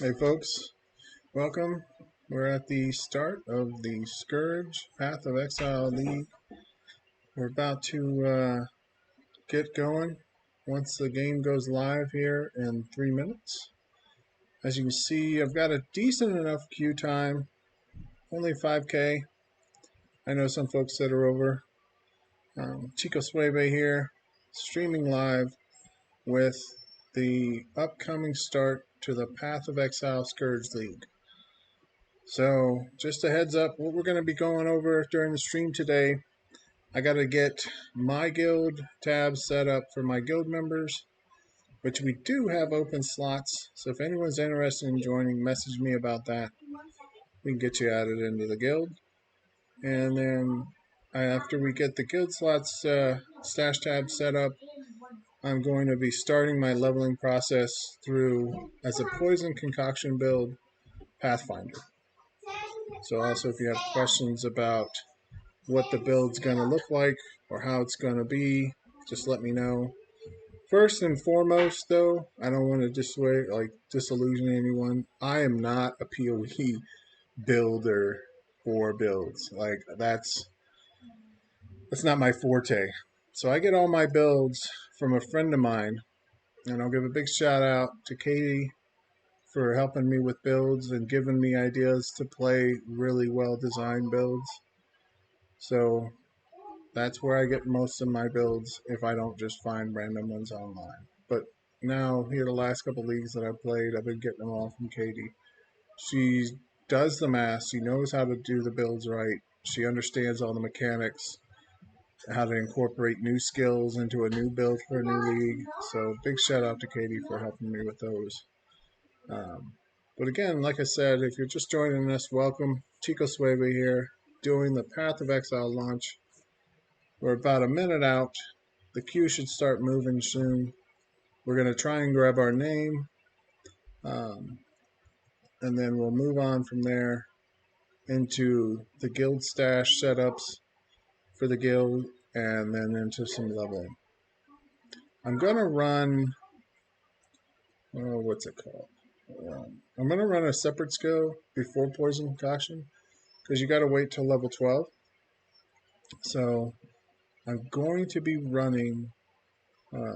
Hey folks, welcome. We're at the start of the Scourge Path of Exile League. We're about to get going once the game goes live here in 3 minutes. As you can see, I've got a decent enough queue time, only 5k. I know some folks that are over. Chico Swavey here, streaming live with the upcoming start to the Path of Exile Scourge League. So just a heads up, what we're going to be going over during the stream today, I got to get my guild tab set up for my guild members, which we do have open slots. So if anyone's interested in joining, message me about that. We can get you added into the guild. And then after we get the guild slots stash tab set up, I'm going to be starting my leveling process through as a poison concoction build Pathfinder. So also if you have questions about what the build's going to look like or how it's going to be, just let me know. First and foremost, though, I don't want to disillusion anyone. I am not a PoE builder or builds. Like that's not my forte. So I get all my builds from a friend of mine, and I'll give a big shout out to Katie for helping me with builds and giving me ideas to play really well designed builds. So that's where I get most of my builds if I don't just find random ones online. But now, here the last couple leagues that I've played, I've been getting them all from Katie. She does the math. She knows how to do the builds right. She understands all the mechanics, how to incorporate new skills into a new build for a new league. So big shout out to Katie for helping me with those. But again, like I said, if you're just joining us, welcome. Chico Swavey here, doing the Path of Exile launch. We're about a minute out. The queue should start moving soon. We're going to try and grab our name, and then we'll move on from there into the guild stash setups for the guild, and then into some leveling. I'm going to run, what's it called? I'm going to run a separate skill before Poison Concoction, because you got to wait till level 12. So I'm going to be running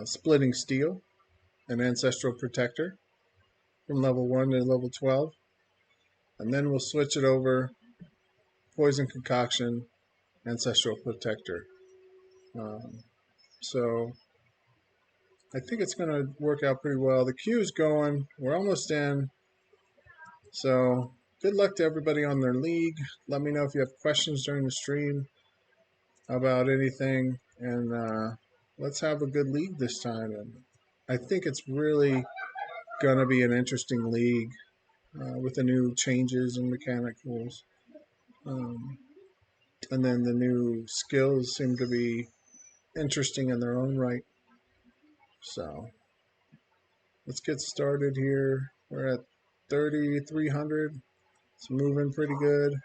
Splitting Steel, an Ancestral Protector, from level 1 to level 12. And then we'll switch it over, Poison Concoction, Ancestral Protector. So I think it's going to work out pretty well. The queue's going. We're almost in. So good luck to everybody on their league. Let me know if you have questions during the stream about anything. And let's have a good league this time. And I think it's really going to be an interesting league with the new changes and mechanic rules. And then the new skills seem to be interesting in their own right. So let's get started here. We're at 3,300. It's moving pretty good.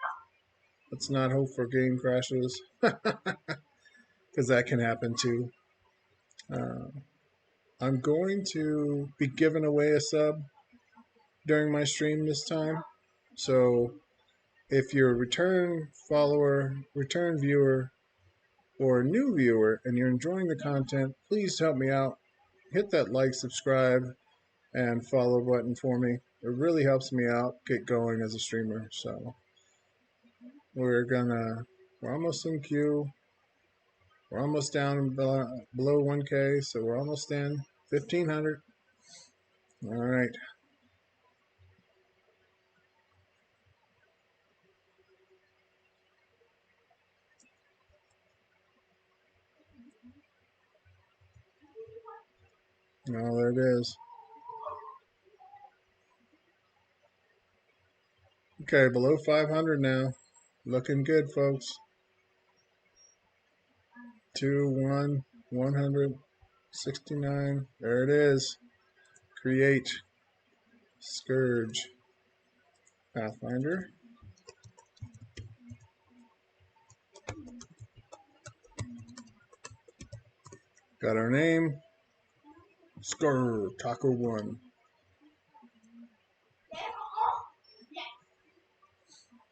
Let's not hope for game crashes, because that can happen too. I'm going to be giving away a sub during my stream this time. So if you're a return follower, return viewer, or a new viewer and you're enjoying the content, please help me out. Hit that like, subscribe, and follow button for me. It really helps me out get going as a streamer. So we're almost in queue. We're almost down below 1K, so we're almost in 1,500. All right. Oh, there it is. Okay, below 500 now. Looking good, folks. 2, 1, 169. There it is. Create Scourge Pathfinder. Got our name. Scourge Taco 1.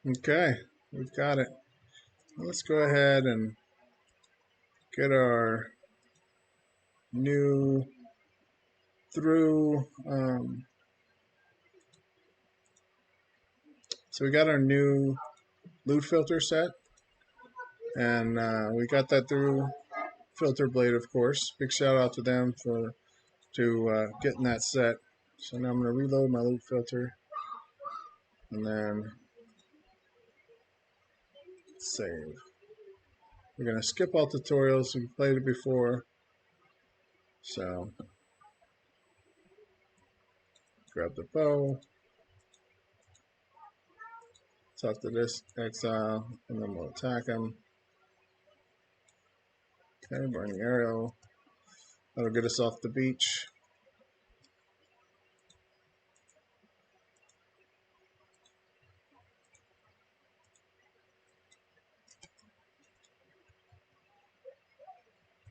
Okay, we've got it. Let's go ahead and get our new through. So we got our new loot filter set, and we got that through filter blade, of course. Big shout out to them for getting that set. So now I'm going to reload my loot filter, and then save. We're going to skip all tutorials. We've played it before. So grab the bow, talk to this exile, and then we'll attack him. Okay, burning arrow. That'll get us off the beach.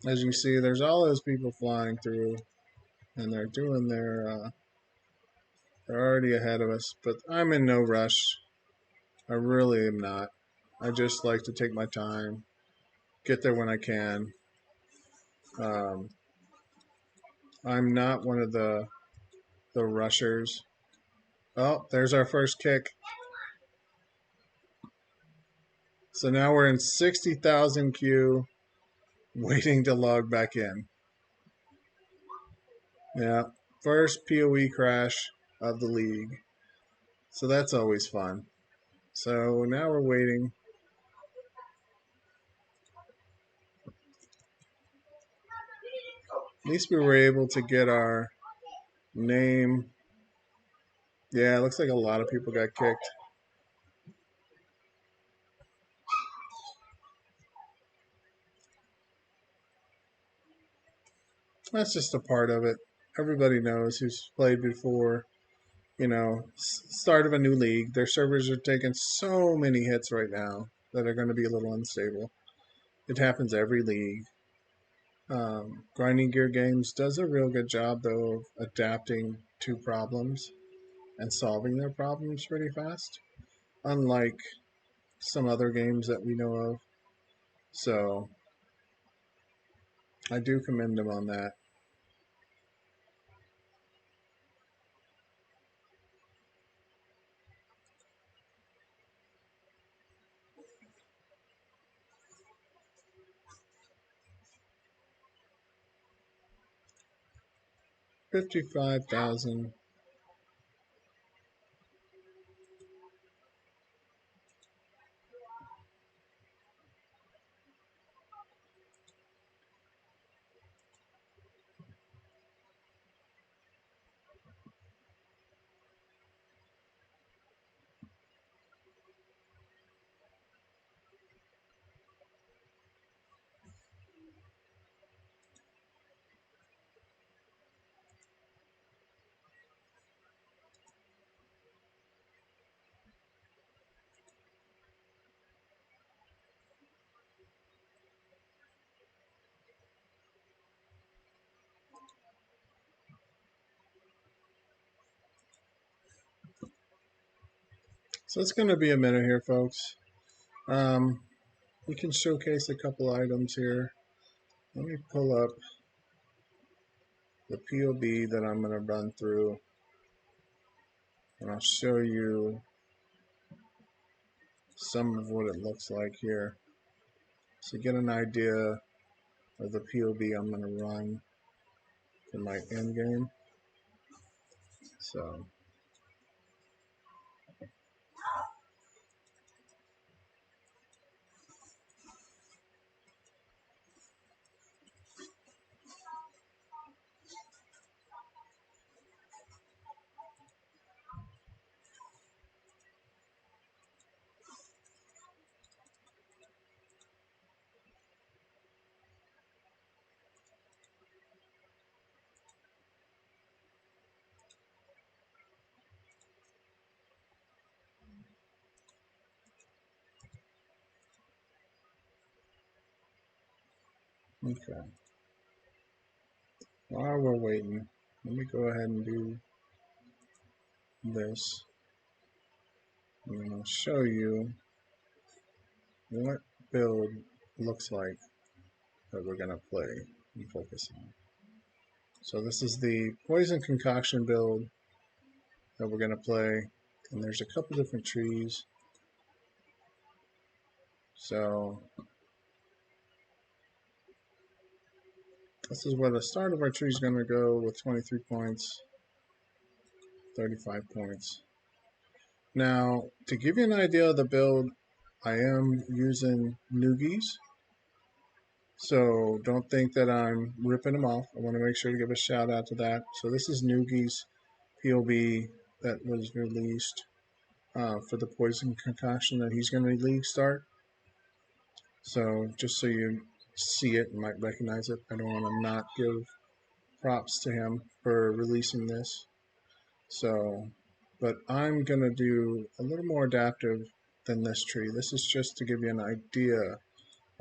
As you see, there's all those people flying through, and they're doing their, they're already ahead of us, but I'm in no rush. I really am not. I just like to take my time, get there when I can. Um, I'm not one of the rushers. Oh, there's our first kick. So now we're in 60,000 queue, waiting to log back in. Yeah, first PoE crash of the league. So that's always fun. So now we're waiting. At least we were able to get our name. Yeah, it looks like a lot of people got kicked. That's just a part of it. Everybody knows who's played before. You know, start of a new league. Their servers are taking so many hits right now that are going to be a little unstable. It happens every league. Grinding Gear Games does a real good job, though, of adapting to problems and solving their problems pretty fast, unlike some other games that we know of. So I do commend them on that. $55,000. So it's going to be a minute here, folks. We can showcase a couple items here. Let me pull up the POB that I'm going to run through, and I'll show you some of what it looks like here. So get an idea of the POB I'm going to run for my end game. So okay. While we're waiting, let me go ahead and do this. And I'll show you what build looks like that we're going to play and focus on. So this is the poison concoction build that we're going to play, and there's a couple different trees. So this is where the start of our tree is going to go with 23 points, 35 points. Now, to give you an idea of the build, I am using noogies. So don't think that I'm ripping them off. I want to make sure to give a shout out to that. So this is Noogie's POB that was released for the poison concoction that he's going to league start. So just so you see it and might recognize it, I don't want to not give props to him for releasing this. So, but I'm going to do a little more adaptive than this tree. This is just to give you an idea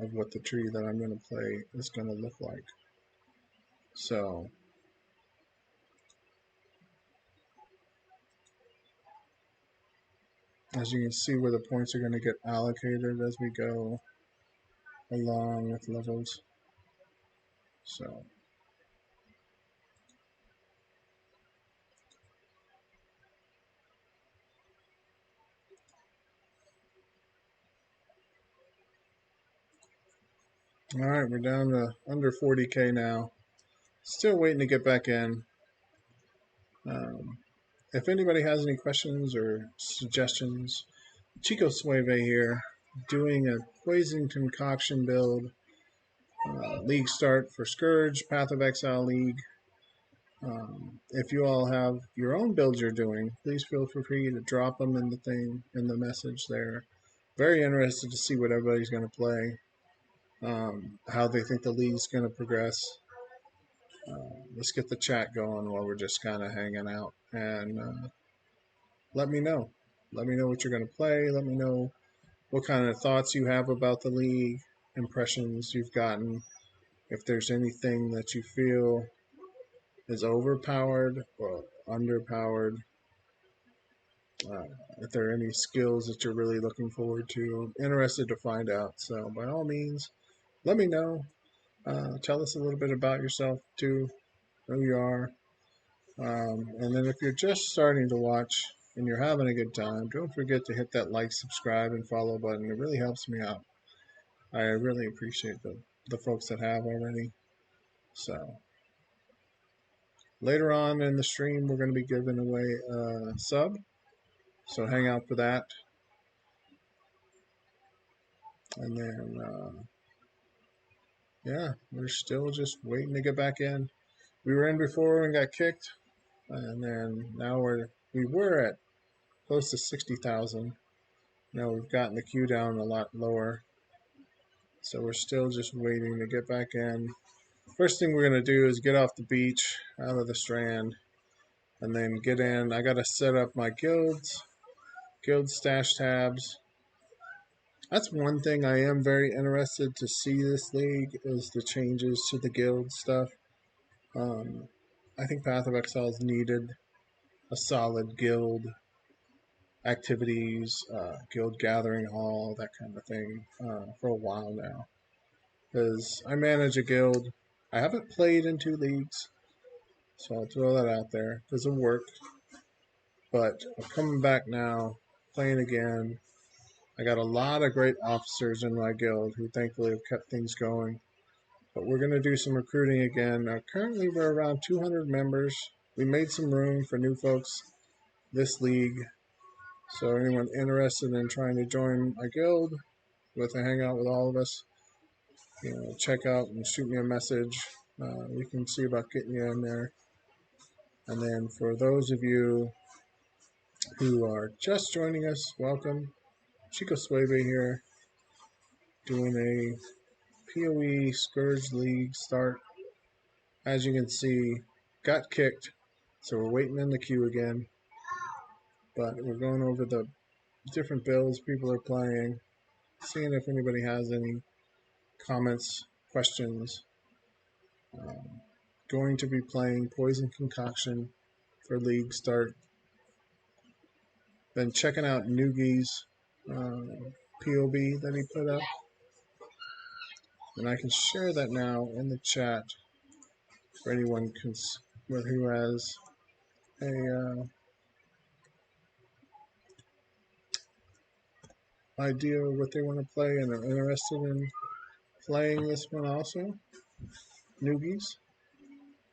of what the tree that I'm going to play is going to look like. So as you can see where the points are going to get allocated as we go along with levels. So all right, we're down to under 40k now. Still waiting to get back in. If anybody has any questions or suggestions, Chico Swavey here, doing a poison concoction build, league start for Scourge, Path of Exile League. If you all have your own builds you're doing, please feel free to drop them in the thing, in the message there. Very interested to see what everybody's going to play, how they think the league's going to progress. Let's get the chat going while we're just kind of hanging out, and let me know. Let me know what you're going to play. Let me know what kind of thoughts you have about the league, impressions you've gotten. If there's anything that you feel is overpowered or underpowered, if there are any skills that you're really looking forward to, I'm interested to find out. So by all means, let me know. Tell us a little bit about yourself too, who you are. And then if you're just starting to watch and you're having a good time, don't forget to hit that like, subscribe, and follow button. It really helps me out. I really appreciate the folks that have already. So later on in the stream, we're going to be giving away a sub. So hang out for that. And then, yeah, we're still just waiting to get back in. We were in before and got kicked. And then now we were at close to 60,000. Now we've gotten the queue down a lot lower. So we're still just waiting to get back in. First thing we're going to do is get off the beach, out of the strand, and then get in. I got to set up my guild stash tabs. That's one thing I am very interested to see this league is the changes to the guild stuff. I think Path of Exile is needed a solid guild activities, guild gathering hall, that kind of thing for a while now. Because I manage a guild. I haven't played in 2 leagues, so I'll throw that out there. Doesn't work. But I'm coming back now, playing again. I got a lot of great officers in my guild who thankfully have kept things going. But we're going to do some recruiting again. Currently, we're around 200 members. We made some room for new folks this league. So anyone interested in trying to join my guild with a hangout with all of us, check out and shoot me a message. We can see about getting you in there. And then for those of you who are just joining us, welcome. Chico Swavey here, doing a PoE Scourge League start. As you can see, got kicked, so we're waiting in the queue again. But we're going over the different builds people are playing, seeing if anybody has any comments, questions. Going to be playing Poison Concoction for League start. been checking out Nugi's POB that he put up, and I can share that now in the chat for anyone who has a idea of what they want to play and are interested in playing this one also, Nugi's.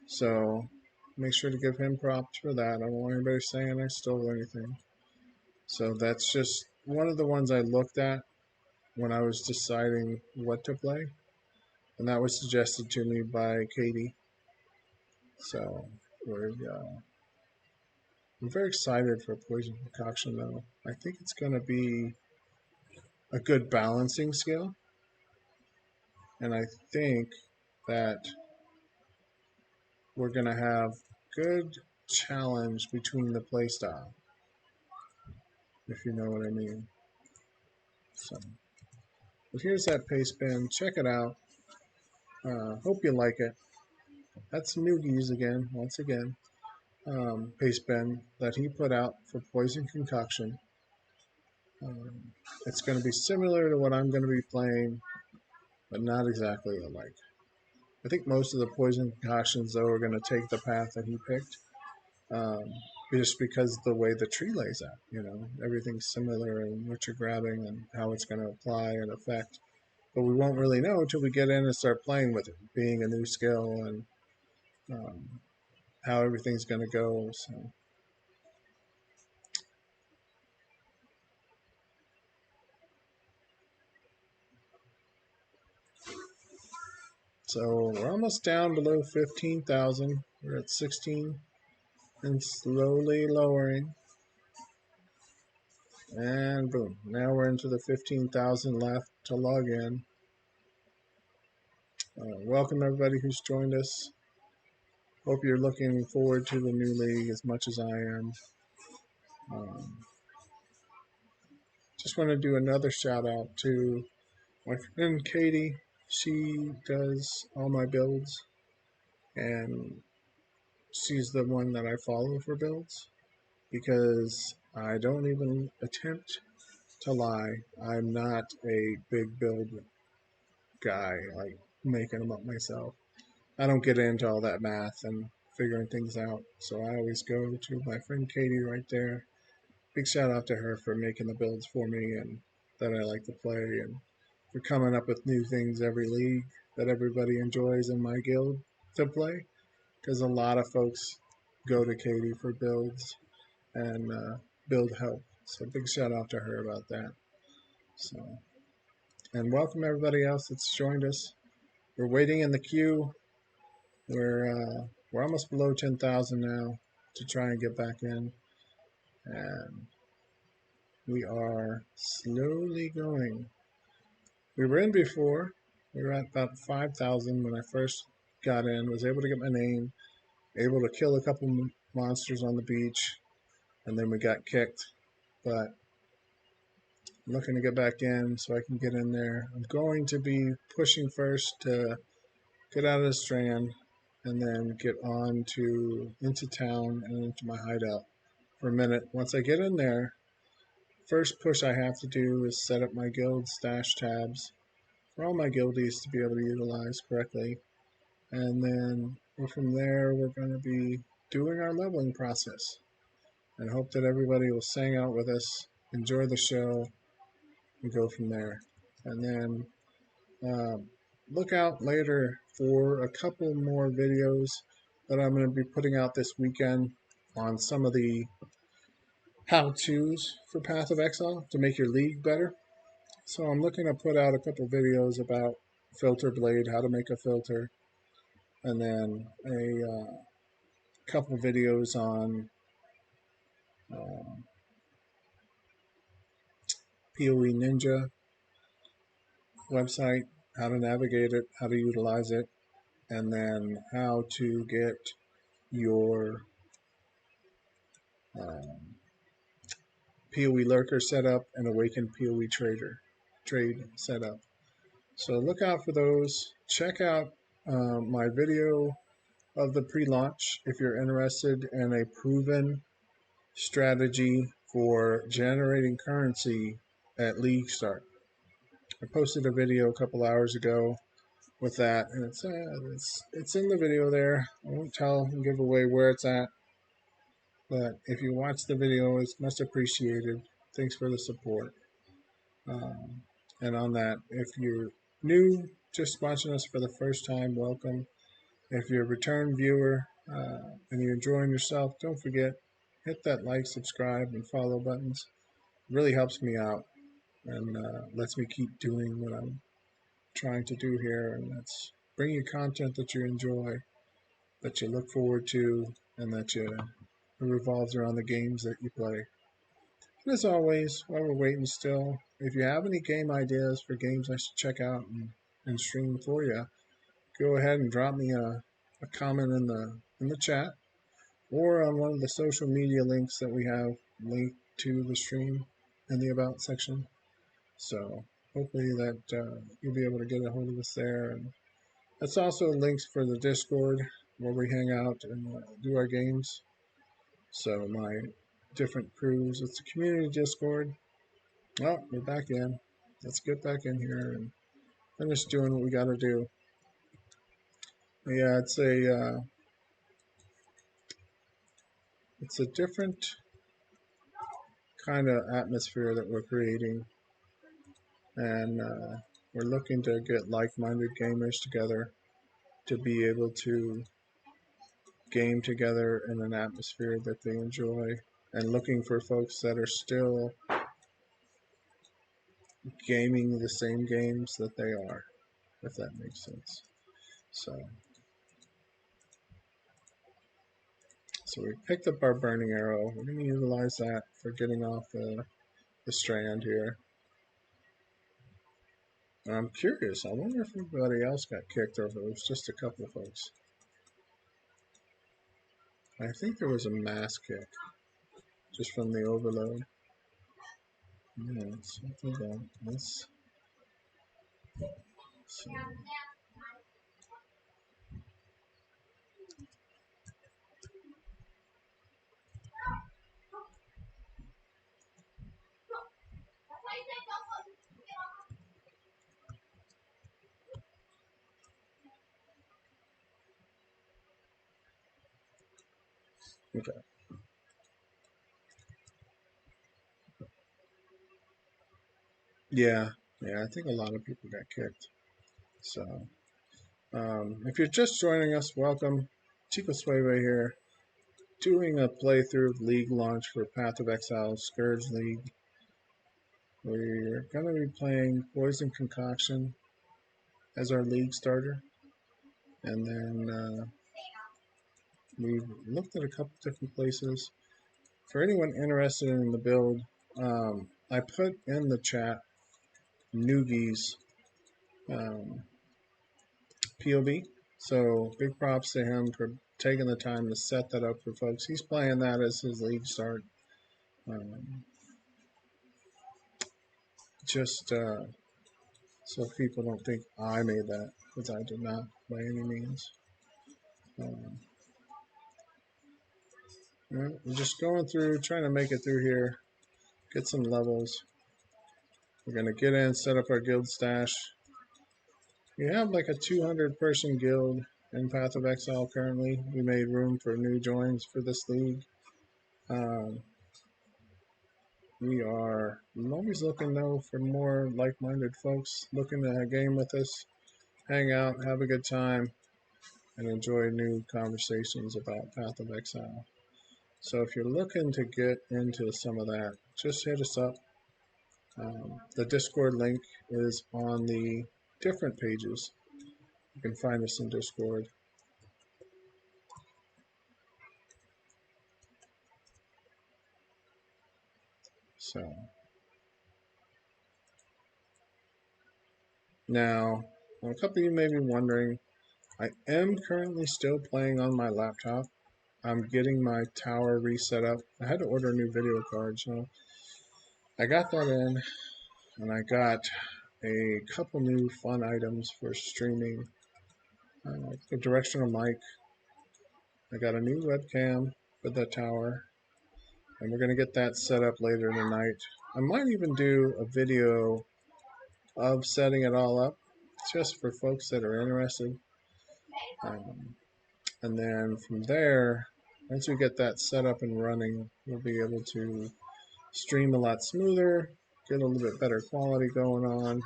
So make sure to give him props for that. I don't want anybody saying I stole anything. So that's just one of the ones I looked at when I was deciding what to play, and that was suggested to me by Katie. So I'm very excited for Poison Concoction, though. I think it's going to be a good balancing skill, and I think that we're going to have good challenge between the playstyle, if you know what I mean. So, but here's that paste bin. Check it out. Hope you like it. That's Nugi's again, once again. Paste bin that he put out for Poison Concoction. It's going to be similar to what I'm going to be playing, but not exactly alike. I think most of the Poison Concoctions, though, are going to take the path that he picked, just because of the way the tree lays out. You know, everything's similar in what you're grabbing and how it's going to apply and affect. But we won't really know until we get in and start playing with it, being a new skill and how everything's going to go. So we're almost down below 15,000. We're at 16 and slowly lowering. And boom, now we're into the 15,000 left to log in. Welcome everybody who's joined us. Hope you're looking forward to the new league as much as I am. Just want to do another shout out to my friend Katie. She does all my builds, and she's the one that I follow for builds, because I don't even attempt to lie. I'm not a big build guy, like making them up myself. I don't get into all that math and figuring things out, so I always go to my friend Katie right there. Big shout out to her for making the builds for me and that I like to play, and for coming up with new things every league that everybody enjoys in my guild to play, because a lot of folks go to Katie for builds and build help. So big shout out to her about that. So, and welcome everybody else that's joined us. We're waiting in the queue. We're almost below 10,000 now to try and get back in, and we are slowly going. We were in before. We were at about 5,000 when I first got in. Was able to get my name, able to kill a couple monsters on the beach, and then we got kicked. But I'm looking to get back in so I can get in there. I'm going to be pushing first to get out of the strand, and then get on into town and into my hideout for a minute. Once I get in there, first push I have to do is set up my guild stash tabs for all my guildies to be able to utilize correctly. And then from there, we're going to be doing our leveling process, and hope that everybody will sing out with us, enjoy the show, and go from there. And then look out later for a couple more videos that I'm going to be putting out this weekend on some of the how-tos for Path of Exile to make your league better. So I'm looking to put out a couple videos about filter blade, how to make a filter, and then a couple videos on PoE Ninja website, how to navigate it, how to utilize it, and then how to get your PoE Lurker set up and Awakened PoE trade set up. So look out for those. Check out my video of the pre-launch if you're interested in a proven strategy for generating currency at league start. I posted a video a couple hours ago with that, and it's in the video there. I won't tell and give away where it's at, but if you watch the video, it's much appreciated. Thanks for the support. And on that, if you're new, just watching us for the first time, welcome. If you're a return viewer and you're enjoying yourself, don't forget, hit that like, subscribe, and follow buttons. It really helps me out and lets me keep doing what I'm trying to do here, and that's bring you content that you enjoy, that you look forward to, and that it revolves around the games that you play. And as always, while we're waiting still, if you have any game ideas for games I should check out and stream for you, go ahead and drop me a comment in the chat or on one of the social media links that we have linked to the stream in the About section. So hopefully that you'll be able to get a hold of us there. And that's also links for the Discord where we hang out and do our games. So my different crews, it's a community Discord. Oh, we're back in. Let's get back in here and finish doing what we got to do. Yeah, it's a different kind of atmosphere that we're creating, and we're looking to get like-minded gamers together to be able to game together in an atmosphere that they enjoy, and looking for folks that are still gaming the same games that they are, if that makes sense. So we picked up our burning arrow. We're going to utilize that for getting off the strand here. I'm curious. I wonder if anybody else got kicked or if it was just a couple of folks. I think there was a mass kick just from the overload. Yeah, something about this. So. Okay. Yeah, I think a lot of people got kicked. So, if you're just joining us, welcome. Chico Swavey here, doing a playthrough of League launch for Path of Exile Scourge League. We're going to be playing Poison Concoction as our league starter. And then we've looked at a couple different places. For anyone interested in the build, I put in the chat Noogie's POV. So big props to him for taking the time to set that up for folks. He's playing that as his league start. Just so people don't think I made that, because I did not by any means. We're just going through, trying to make it through here, get some levels. We're going to get in, set up our guild stash. We have like a 200-person guild in Path of Exile currently. We made room for new joins for this league. I'm always looking though for more like-minded folks looking to game with us, hang out, have a good time, and enjoy new conversations about Path of Exile. So if you're looking to get into some of that, just hit us up. The Discord link is on the different pages. You can find us in Discord. So now, a couple of you may be wondering, I am currently still playing on my laptop. I'm getting my tower reset up. I had to order a new video card, so I got that in, and I got a couple new fun items for streaming. A directional mic. I got a new webcam for the tower, and we're going to get that set up later tonight. I might even do a video of setting it all up, just for folks that are interested. And then from there, once we get that set up and running, we'll be able to stream a lot smoother, get a little bit better quality going on.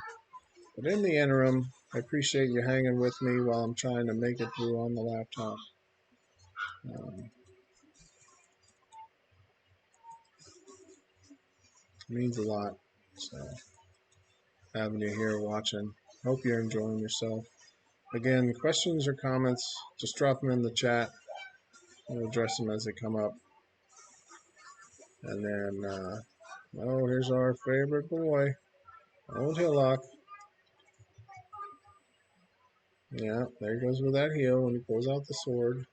But in the interim, I appreciate you hanging with me while I'm trying to make it through on the laptop. It means a lot. So having you here watching. Hope you're enjoying yourself. Again, questions or comments, just drop them in the chat. We'll address them as they come up. And then, oh, here's our favorite boy, old Hillock. Yeah, there he goes with that heal when he pulls out the sword.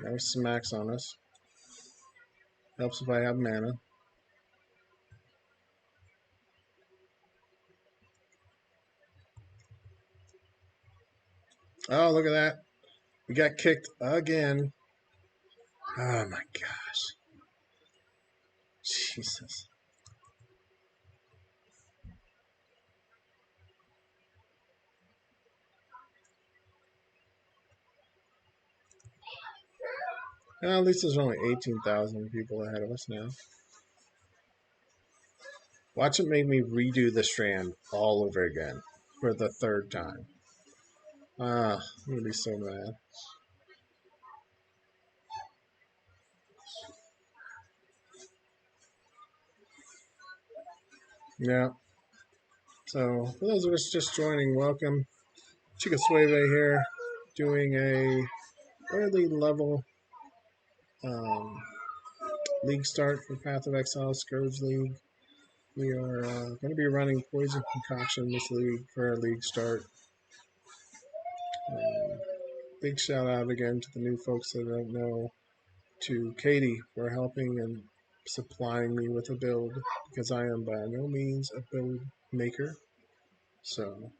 Now he smacks on us. Helps if I have mana. Oh, look at that. We got kicked again. Oh my gosh. Jesus. Well, at least there's only 18,000 people ahead of us now. Watch it make me redo the strand all over again for the third time. Ah, I'm gonna be so mad. Yeah. So, for those of us just joining, welcome. Chico Swavey here, doing a early level league start for Path of Exile Scourge League. We are going to be running Poison Concoction this league for our league start. Big shout out again to the new folks that don't know, to Katie for helping and supplying me with a build, because I am by no means a build maker. So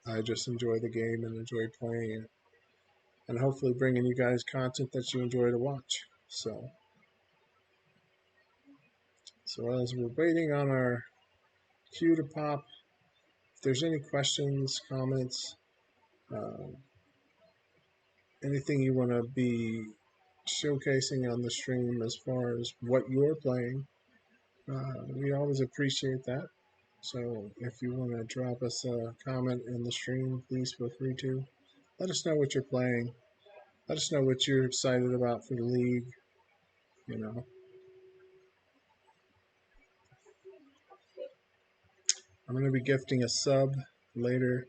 I just enjoy the game and enjoy playing it, and hopefully bringing you guys content that you enjoy to watch. So as we're waiting on our queue to pop, if there's any questions, comments, anything you want to be showcasing on the stream as far as what you're playing, we always appreciate that. So if you want to drop us a comment in the stream, please feel free to. Let us know what you're playing. Let us know what you're excited about for the league. You know, I'm going to be gifting a sub later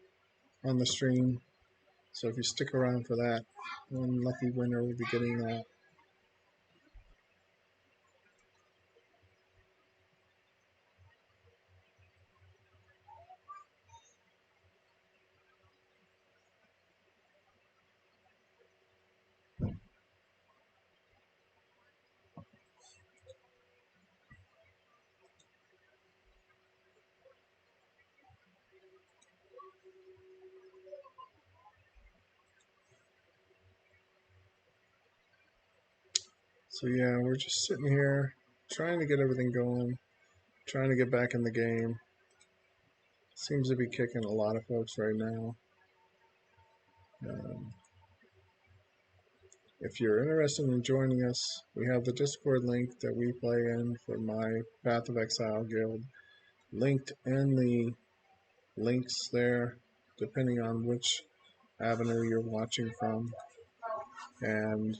on the stream. So if you stick around for that, one lucky winner will be getting that. So yeah, we're just sitting here trying to get everything going, trying to get back in the game. Seems to be kicking a lot of folks right now. If you're interested in joining us, we have the Discord link that we play in for my Path of Exile guild, linked in the links there, depending on which avenue you're watching from. And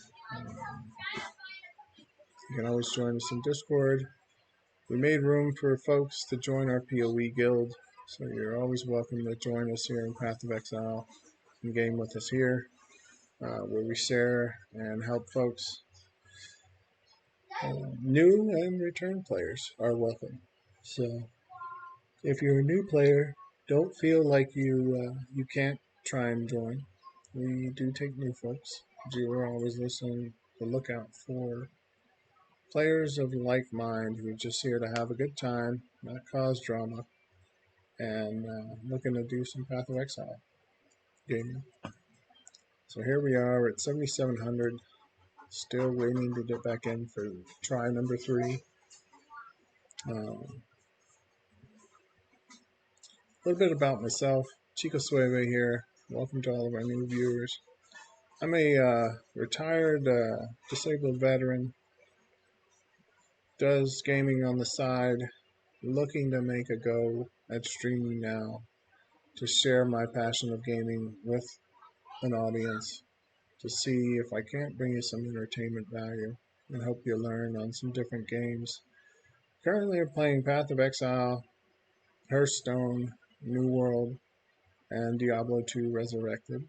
you can always join us in Discord. We made room for folks to join our PoE guild, so you're always welcome to join us here in Path of Exile and game with us here, where we share and help folks. New and return players are welcome. So if you're a new player, don't feel like you can't try and join. We do take new folks. We're always listening to look out for players of like mind who are just here to have a good time, not cause drama, and looking to do some Path of Exile gaming. So here we are at 7,700. Still waiting to get back in for try number 3. A little bit about myself. Chico Swavey here. Welcome to all of our new viewers. I'm a retired disabled veteran. Does gaming on the side. Looking to make a go at streaming now to share my passion of gaming with an audience, to see if I can't bring you some entertainment value and help you learn on some different games. Currently I'm playing Path of Exile, Hearthstone, New World, and Diablo 2 Resurrected.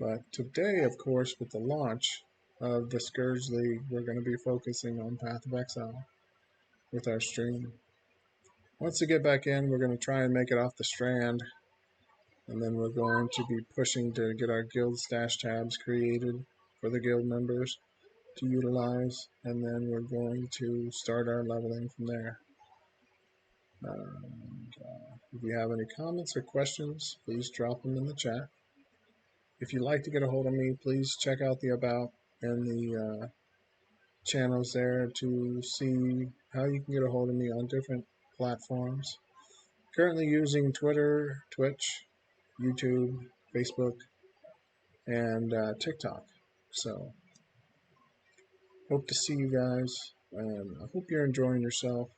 But today, of course, with the launch of the Scourge League, we're going to be focusing on Path of Exile with our stream. Once we get back in, we're going to try and make it off the strand, and then we're going to be pushing to get our guild stash tabs created for the guild members to utilize, and then we're going to start our leveling from there. If you have any comments or questions, please drop them in the chat. If you'd like to get a hold of me, please check out the About and the channels there to see how you can get a hold of me on different platforms. Currently using Twitter, Twitch, YouTube, Facebook, and TikTok. So, hope to see you guys, and I hope you're enjoying yourself.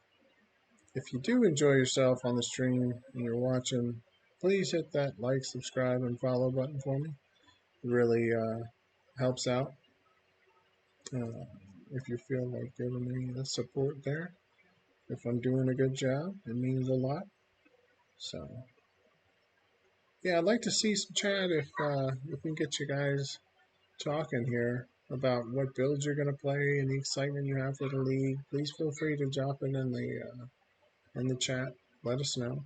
If you do enjoy yourself on the stream and you're watching, please hit that like, subscribe, and follow button for me. It really helps out. If you feel like giving me the support there, if I'm doing a good job, it means a lot. So, yeah, I'd like to see some chat if we can get you guys talking here about what builds you're going to play and the excitement you have for the league. Please feel free to drop it in the chat. Let us know,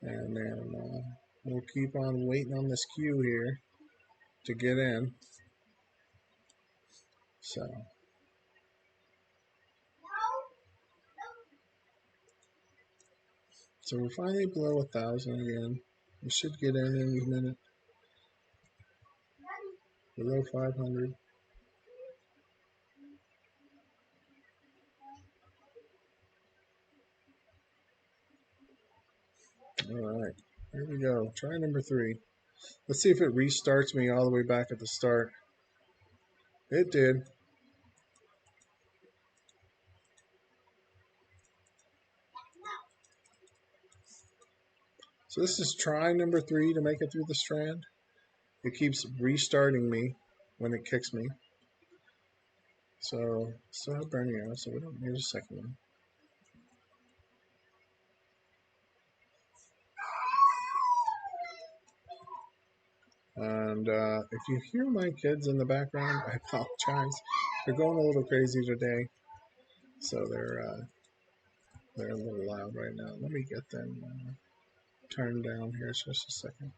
and then we'll keep on waiting on this queue here to get in. So we're finally below 1,000 again. We should get in any minute. Below 500. Alright, here we go. Try number 3. Let's see if it restarts me all the way back at the start. It did. So this is try number 3 to make it through the strand. It keeps restarting me when it kicks me. So still have burning arrow, so we don't need a second one. And if you hear my kids in the background, I apologize. They're going a little crazy today, so they're a little loud right now. Let me get them turned down here just a second.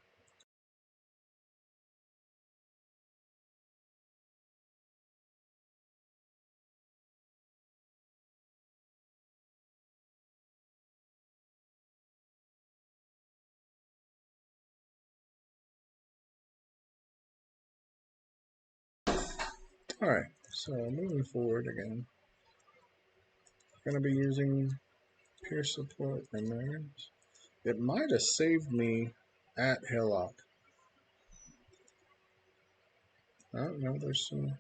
Alright, so moving forward again. Going to be using peer support and Marines. It might have saved me at Hillock. Oh, no, there's some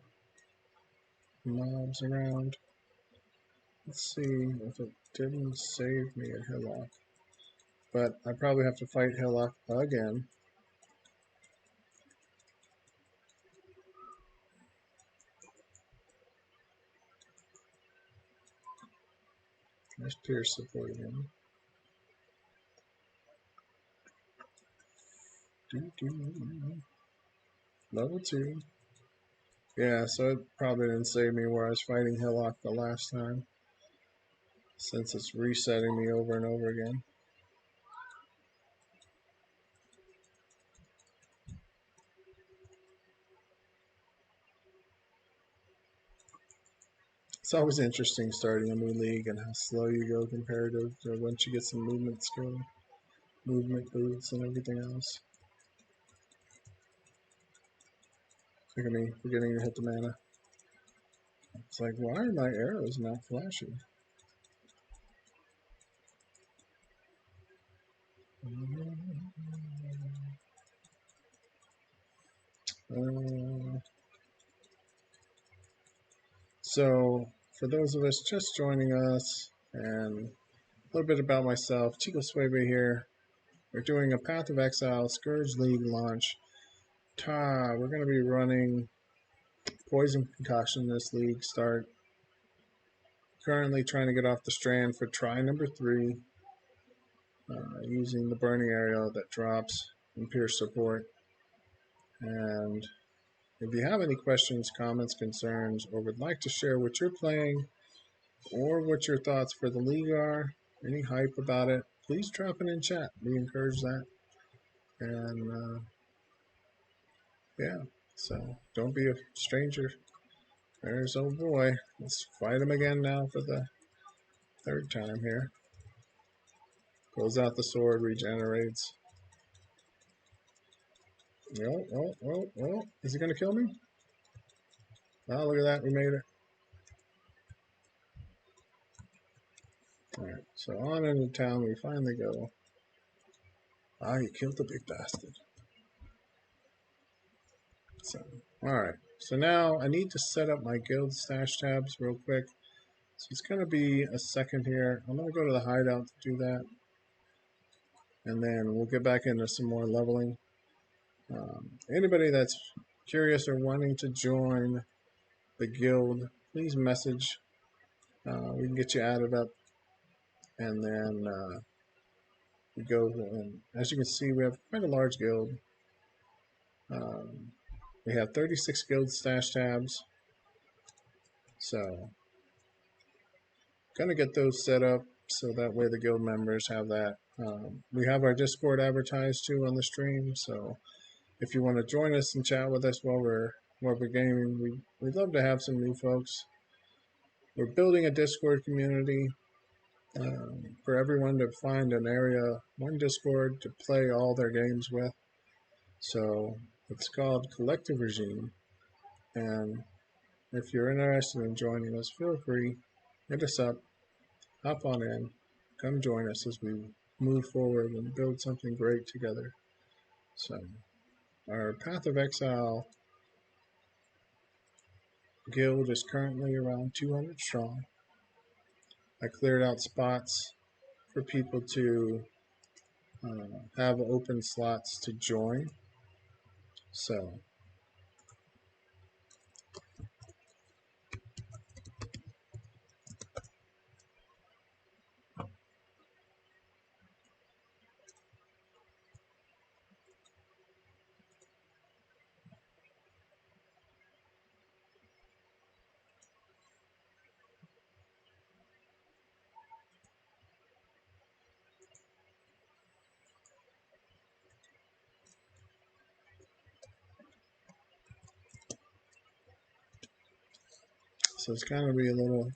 mobs around. Let's see if it didn't save me at Hillock. But I probably have to fight Hillock again. There's peer support again. Level 2. Yeah, so it probably didn't save me where I was fighting Hillock the last time, since it's resetting me over and over again. It's always interesting starting a new league and how slow you go compared to once you get some movement skill, movement boots, and everything else. Look at me forgetting to hit the mana. It's like, why are my arrows not flashing? So, for those of us just joining us, and a little bit about myself, Chico Swavey here. We're doing a Path of Exile Scourge League launch. We're going to be running Poison Concoction this league start. Currently trying to get off the strand for try number 3, using the burning area that drops in Pierce support. And if you have any questions, comments, concerns, or would like to share what you're playing, or what your thoughts for the league are, any hype about it, please drop it in chat. We encourage that. And yeah, so don't be a stranger. There's old boy. Let's fight him again now for the 3rd time here. Pulls out the sword, regenerates. Oh. Is he going to kill me? Oh, look at that. We made it. Alright, so on into town we finally go. You killed the big bastard. So, alright. So now I need to set up my guild stash tabs real quick. So it's going to be a second here. I'm going to go to the hideout to do that. And then we'll get back into some more leveling. Anybody that's curious or wanting to join the guild, please message. We can get you added up. And then we go, and as you can see, we have quite a large guild. We have 36 guild stash tabs. So, gonna get those set up so that way the guild members have that. We have our Discord advertised too on the stream, so if you want to join us and chat with us while we're gaming, we'd love to have some new folks. We're building a Discord community for everyone to find an area, one Discord to play all their games with. So it's called Collective Regime, and if you're interested in joining us, feel free, hit us up, hop on in, come join us as we move forward and build something great together. So our Path of Exile guild is currently around 200 strong. I cleared out spots for people to have open slots to join. So it's going to be a little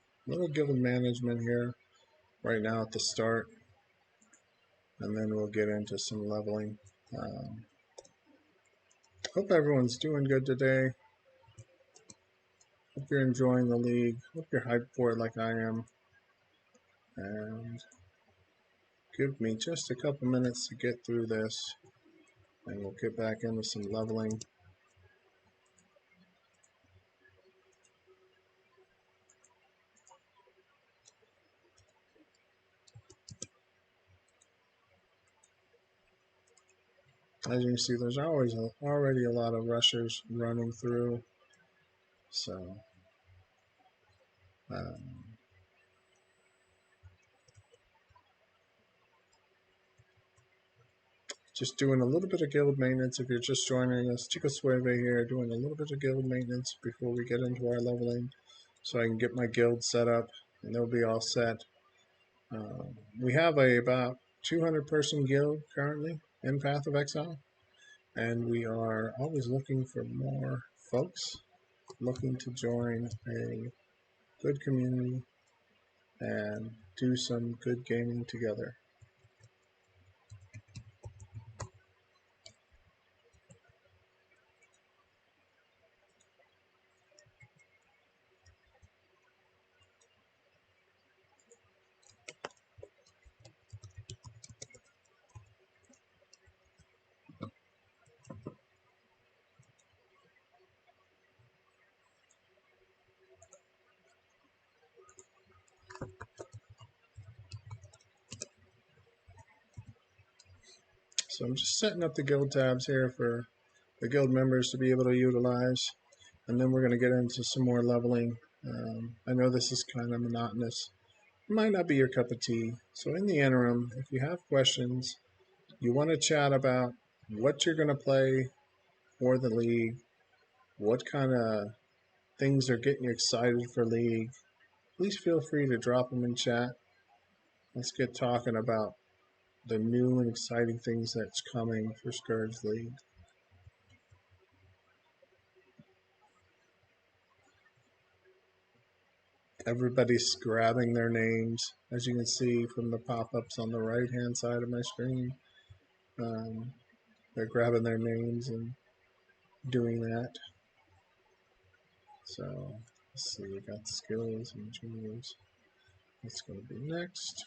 guild management here right now at the start, and then we'll get into some leveling. Hope everyone's doing good today. Hope you're enjoying the league. Hope you're hyped for it like I am. And give me just a couple minutes to get through this, and we'll get back into some leveling. As you can see, there's already a lot of rushers running through. So, just doing a little bit of guild maintenance. If you're just joining us, Chico Swavey here, doing a little bit of guild maintenance before we get into our leveling, so I can get my guild set up, and they'll be all set. We have about 200 person guild currently in Path of Exile, and we are always looking for more folks looking to join a good community and do some good gaming together. So I'm just setting up the guild tabs here for the guild members to be able to utilize. And then we're going to get into some more leveling. I know this is kind of monotonous. It might not be your cup of tea. So in the interim, if you have questions, you want to chat about what you're going to play for the league, what kind of things are getting you excited for league, please feel free to drop them in chat. Let's get talking about the new and exciting things that's coming for Scourge League. Everybody's grabbing their names, as you can see from the pop-ups on the right-hand side of my screen. They're grabbing their names and doing that. So let's see, we got skills and jewels. That's going to be next.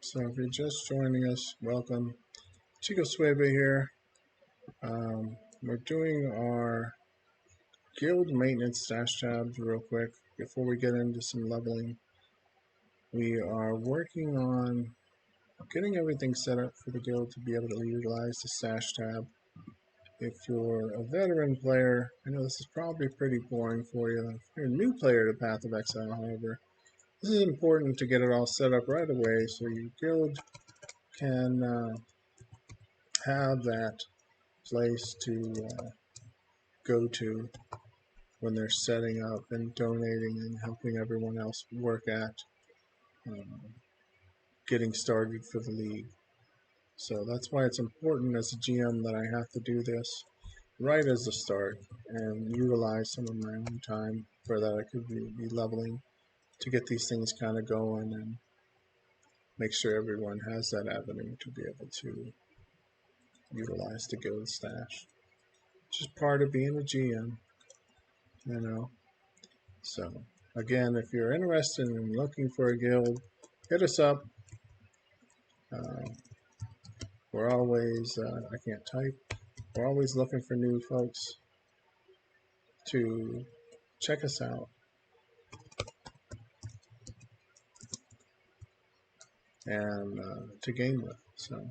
So if you're just joining us, welcome. Chico Swavey here. We're doing our guild maintenance stash tabs real quick before we get into some leveling. We are working on getting everything set up for the guild to be able to utilize the stash tab. If you're a veteran player, I know this is probably pretty boring for you. If you're a new player to Path of Exile, however, this is important to get it all set up right away so your guild can have that place to go to when they're setting up and donating and helping everyone else work at getting started for the league. So that's why it's important as a GM that I have to do this right as the start and utilize some of my own time for that I could be leveling to get these things kind of going and make sure everyone has that avenue to be able to utilize the guild stash. Just part of being a GM, you know. So again, if you're interested in looking for a guild, hit us up. We're always, I can't type, we're always looking for new folks to check us out and to game with. So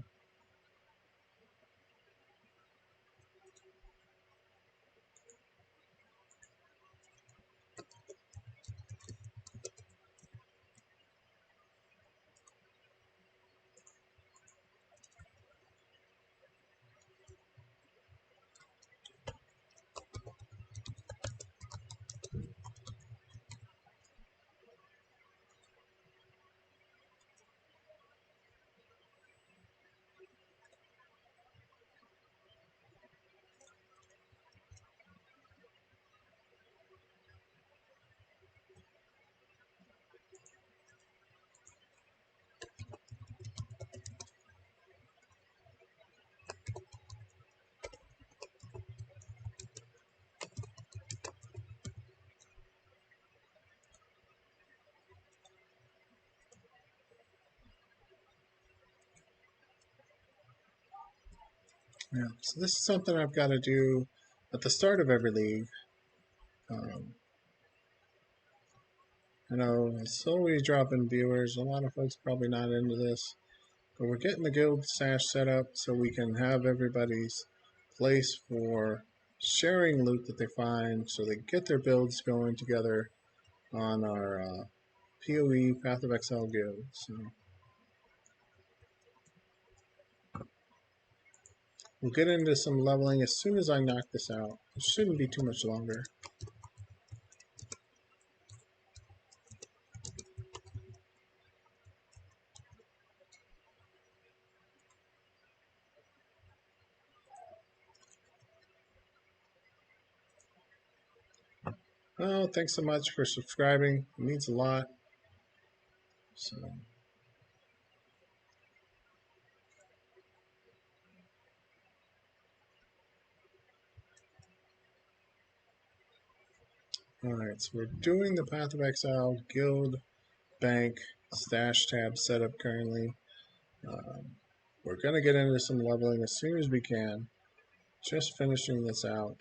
yeah, so this is something I've got to do at the start of every league. I know it's slowly dropping viewers. A lot of folks probably not into this, but we're getting the guild stash set up so we can have everybody's place for sharing loot that they find so they get their builds going together on our PoE Path of Exile guild. So we'll get into some leveling as soon as I knock this out. It shouldn't be too much longer. Oh, thanks so much for subscribing. It means a lot. So, alright, so we're doing the Path of Exile guild bank stash tab setup currently. We're going to get into some leveling as soon as we can. Just finishing this out.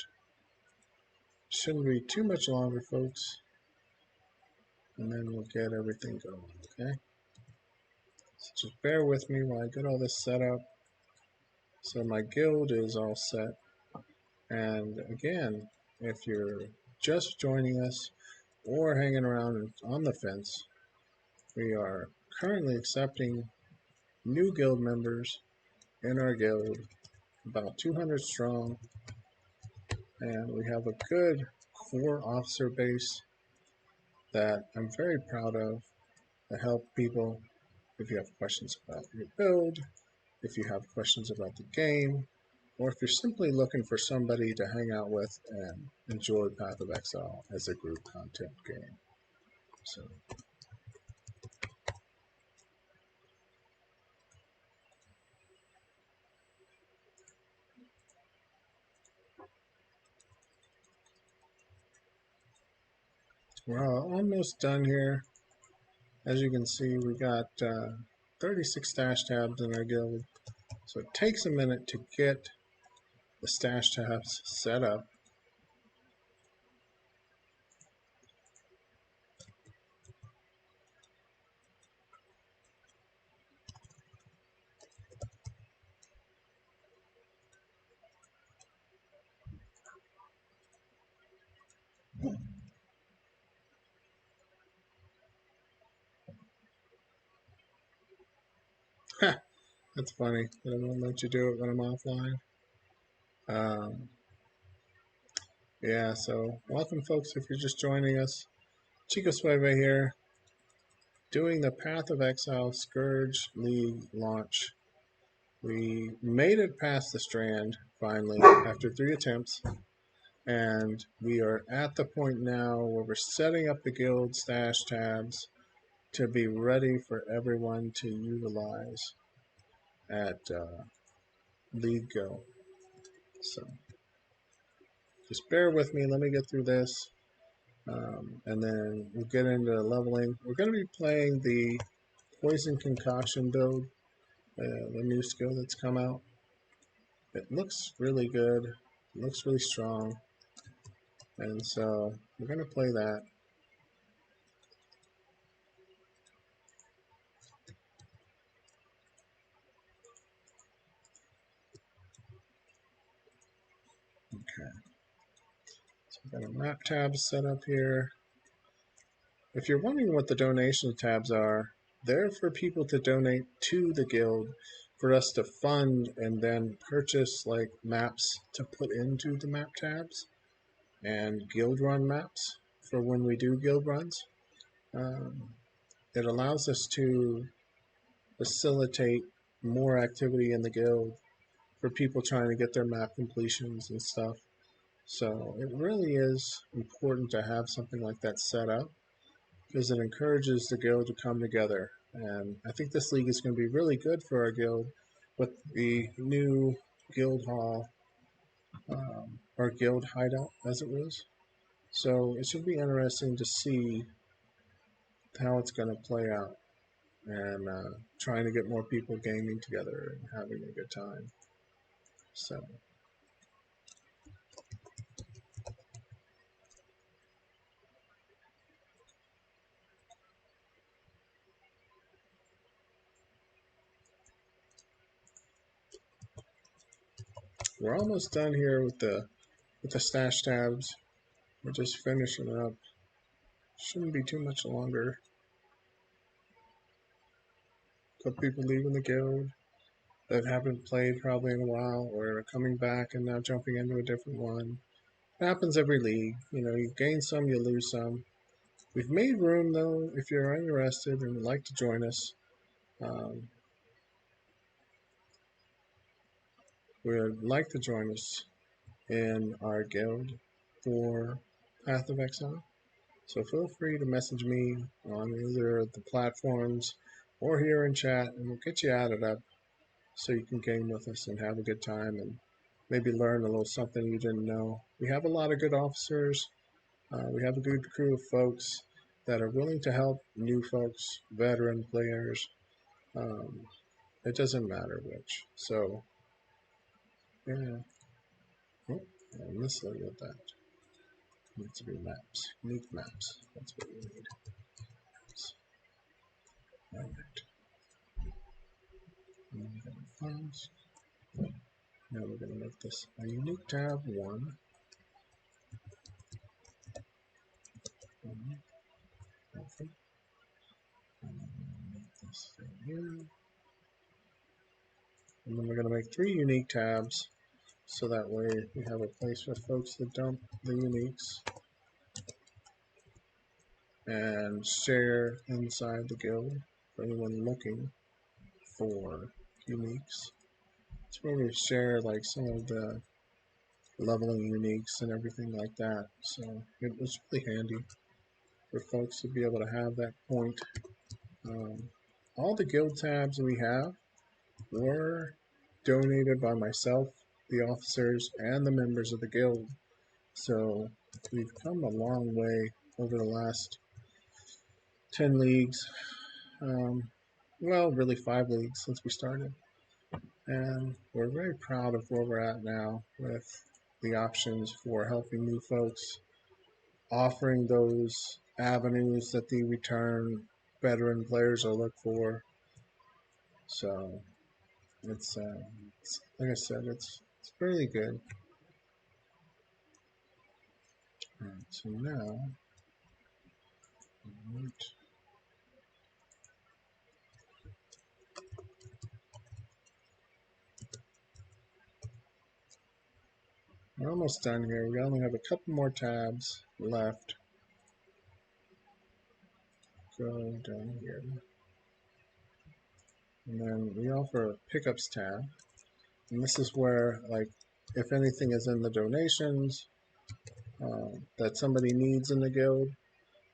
Shouldn't be too much longer, folks. And then we'll get everything going, okay? So just bear with me while I get all this set up. So my guild is all set. And again, if you're just joining us or hanging around on the fence, we are currently accepting new guild members in our guild, about 200 strong, and we have a good core officer base that I'm very proud of to help people if you have questions about your build, if you have questions about the game, or if you're simply looking for somebody to hang out with and enjoy Path of Exile as a group content game. So, we're almost done here. As you can see, we got 36 stash tabs in our guild. So it takes a minute to get the stash tabs set up. That's funny. They won't let you do it when I'm offline. Yeah, so welcome folks if you're just joining us. Chico Swavey here, doing the Path of Exile Scourge League launch. We made it past the Strand, finally, after 3 attempts. And we are at the point now where we're setting up the guild stash tabs to be ready for everyone to utilize at League Go. So just bear with me. Let me get through this. And then we'll get into leveling. We're going to be playing the Poison Concoction build, the new skill that's come out. It looks really good. It looks really strong. And so we're going to play that. Okay. So I've got a map tab set up here. If you're wondering what the donation tabs are, they're for people to donate to the guild for us to fund and then purchase like maps to put into the map tabs and guild run maps for when we do guild runs. It allows us to facilitate more activity in the guild for people trying to get their map completions and stuff. So it really is important to have something like that set up because it encourages the guild to come together. And I think this league is going to be really good for our guild with the new guild hall, or guild hideout as it was. So it should be interesting to see how it's going to play out and trying to get more people gaming together and having a good time. So we're almost done here with the stash tabs. We're just finishing up. Shouldn't be too much longer. A couple people leaving the guild that haven't played probably in a while, or are coming back and now jumping into a different one. It happens every league. You know, you gain some, you lose some. We've made room though, if you're interested and would like to join us. Um, would like to join us in our guild for Path of Exile. So feel free to message me on either of the platforms or here in chat, and we'll get you added up so you can game with us and have a good time and maybe learn a little something you didn't know. We have a lot of good officers. We have a good crew of folks that are willing to help new folks, veteran players. Um, it doesn't matter which. So, yeah. Oh, I mislead that. Needs to be maps. Unique maps. That's what we need. Alright. Now we're going to make this a unique tab 1. Okay. Make this thing here. And then we're going to make 3 unique tabs so that way we have a place for folks to dump the uniques and share inside the guild for anyone looking for uniques. It's where we share like some of the leveling uniques and everything like that. So it was really handy for folks to be able to have that point. All the guild tabs we have were donated by myself, the officers, and the members of the guild. So we've come a long way over the last 10 leagues. Well, really 5 leagues since we started. And we're very proud of where we're at now with the options for helping new folks, offering those avenues that the return veteran players are looking for. So it's like I said, it's really good. All right, so now, we're almost done here. We only have a couple more tabs left. Go down here. And then we offer a pickups tab. And this is where, like, if anything is in the donations that somebody needs in the guild,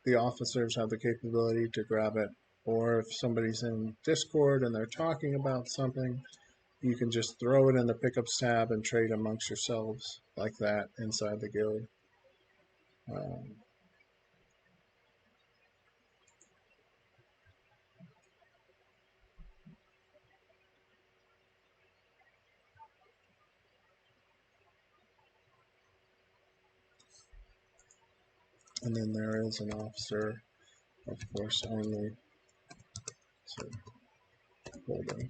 the officers have the capability to grab it. Or if somebody's in Discord and they're talking about something, you can just throw it in the pickups tab and trade amongst yourselves like that inside the guild. And then there is an officer, of course, only. So, holding.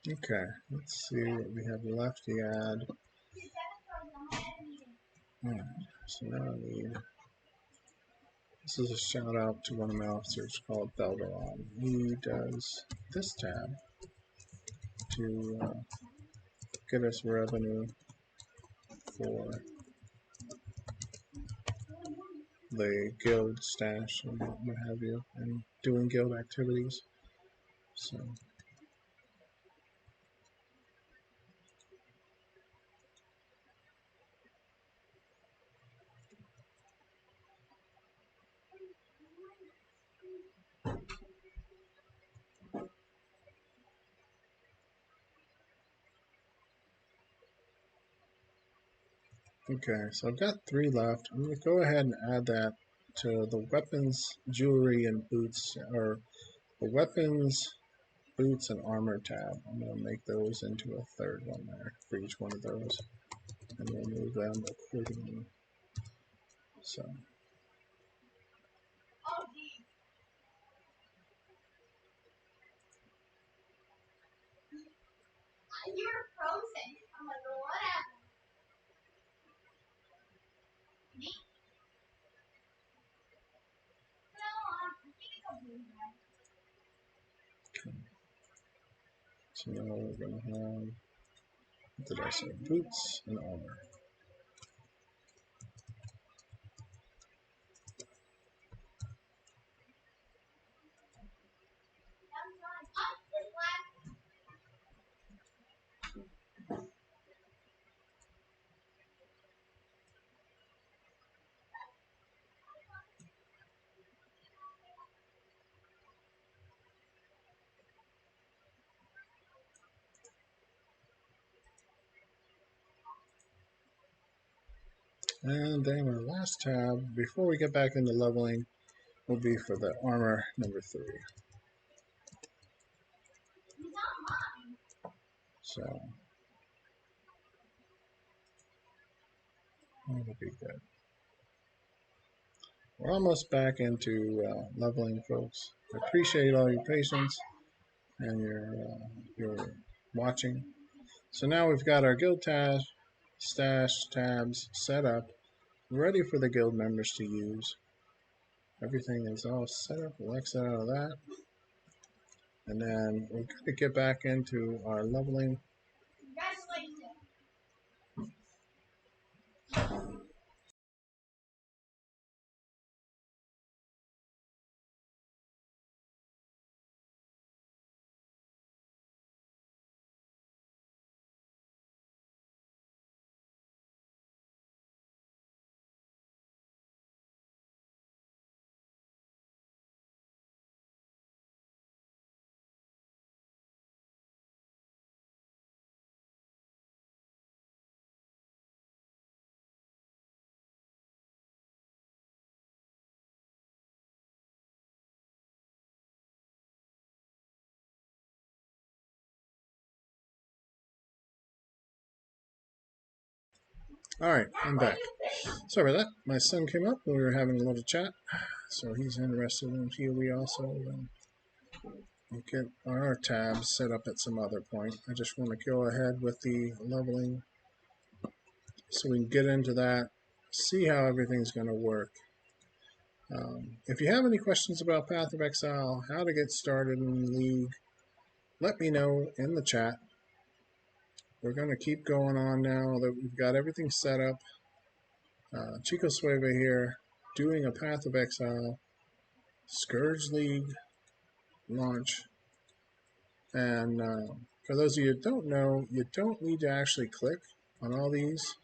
Okay, let's see what we have left to add. Alright, so now I need. This is a shout out to one of my officers called Belderon. He does this tab to get us revenue for the guild stash and what have you, and doing guild activities. So. Okay, so I've got 3 left. I'm going to go ahead and add that to the weapons, jewelry, and boots, or the weapons, boots, and armor tab. I'm going to make those into a 3rd one there for each one of those, and we'll move them accordingly. So you're frozen. I'm like, what happened? Me? No, I think it's a blue one. so now we're going to have, what did I say, boots and armor. And then our last tab, before we get back into leveling, will be for the armor number 3. So that'll be good. We're almost back into leveling, folks. I appreciate all your patience and your watching. So now we've got our guild tab, stash tabs set up, ready for the guild members to use. Everything is all set up. We'll exit out of that. And then we're going to get back into our leveling. All right, I'm back. Sorry about that. My son came up. We were having a little chat. So he's interested in PoE also. And we'll get our tabs set up at some other point. I just want to go ahead with the leveling so we can get into that, see how everything's going to work. If you have any questions about Path of Exile, how to get started in the League, let me know in the chat. We're going to keep going on now that we've got everything set up. Chico Swavey here, doing a Path of Exile Scourge League launch. And for those of you who don't know, you don't need to actually click on all these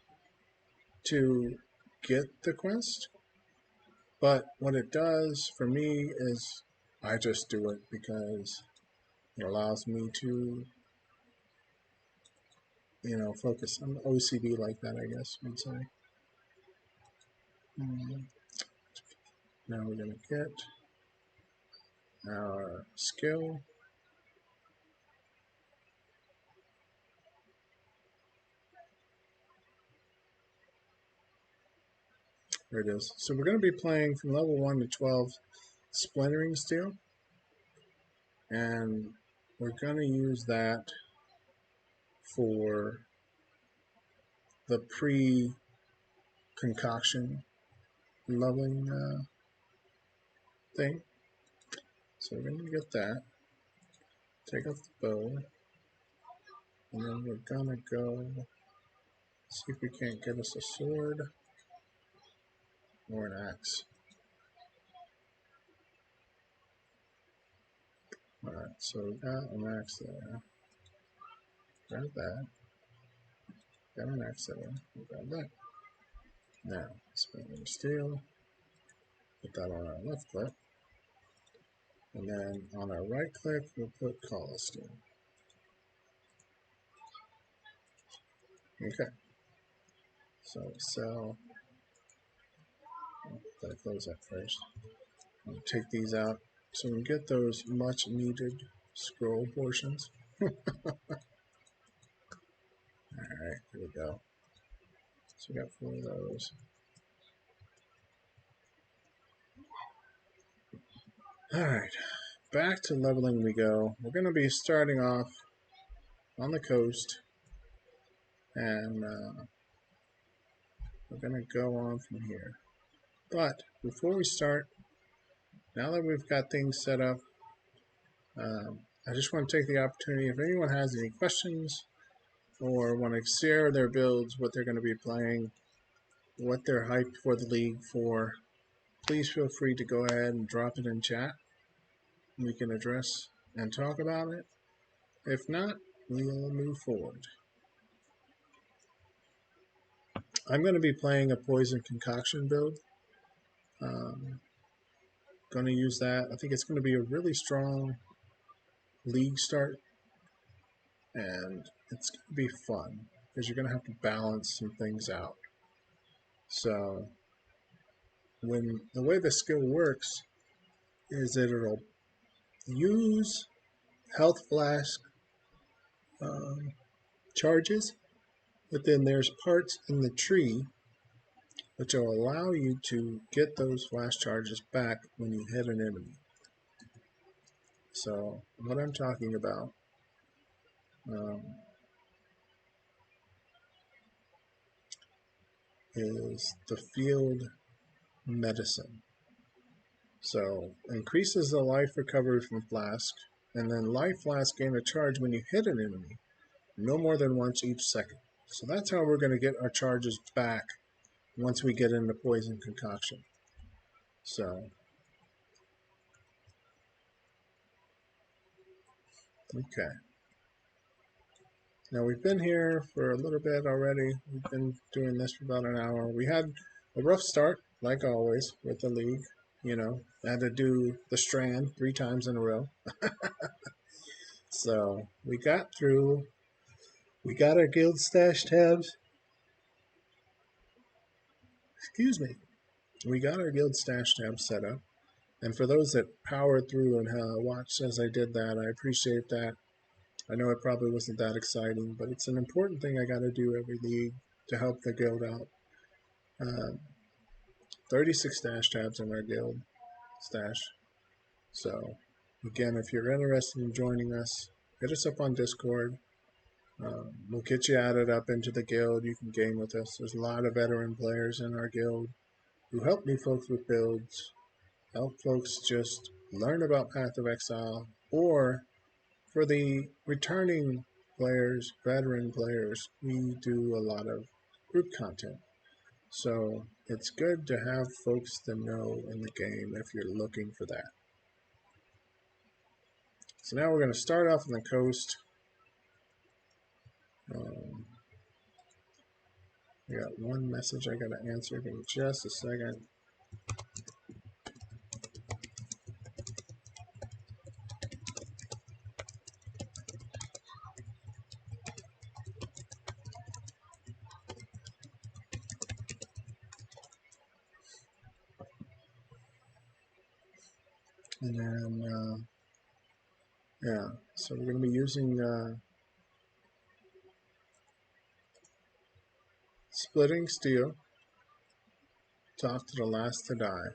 to get the quest. But what it does for me is I just do it because it allows me to, focus. I'm OCD like that, I guess you'd say. Now we're going to get our skill. There it is. So we're going to be playing from level 1 to 12 Splintering Steel. And we're going to use that for the pre-concoction leveling thing. So we're going to get that. Take off the bow. And then we're going to go see if we can't get us a sword or an axe. Alright, so we got an axe there. Grab that. Got an axe there. We grab that. Now, spinning steel. Put that on our left click. And then on our right click, we'll put Call Steel. Okay. So sell. Gotta close that first. We'll take these out so we can get those much needed scroll portions. Alright, here we go. So we got 4 of those. Alright, back to leveling we go. We're going to be starting off on the coast, and we're going to go on from here. But before we start, now that we've got things set up, I just want to take the opportunity, if anyone has any questions or want to share their builds, what they're going to be playing, what they're hyped for the league for, please feel free to go ahead and drop it in chat. We can address and talk about it. If not, we'll move forward. I'm going to be playing a poison concoction build. Going to use that. I think it's going to be a really strong league start, and it's going to be fun because you're going to have to balance some things out. So when the way the skill works is that it'll use health flask charges, but then there's parts in the tree which will allow you to get those flash charges back when you hit an enemy. So what I'm talking about is the field medicine. So increases the life recovery from flask, and then life flask gain a charge when you hit an enemy, no more than once each second. So that's how we're going to get our charges back once we get into poison concoction. So okay. Now we've been here for a little bit already. We've been doing this for about an hour. We had a rough start, like always, with the league. You know, I had to do the strand 3 times in a row. So we got through. We got our guild stash tabs. Excuse me. We got our guild stash tabs set up. And for those that powered through and watched as I did that, I appreciate that. I know it probably wasn't that exciting, but it's an important thing I got to do every league to help the guild out. 36 stash tabs in our guild stash. So, again, if you're interested in joining us, hit us up on Discord. We'll get you added up into the guild. You can game with us. There's a lot of veteran players in our guild who help new folks with builds, help folks just learn about Path of Exile, or for the returning players, veteran players, we do a lot of group content. So it's good to have folks to know in the game if you're looking for that. So now we're going to start off on the coast. We got one message I got to answer. Give me just a second. And then, yeah, so we're going to be using splitting steel, talk to the last to die.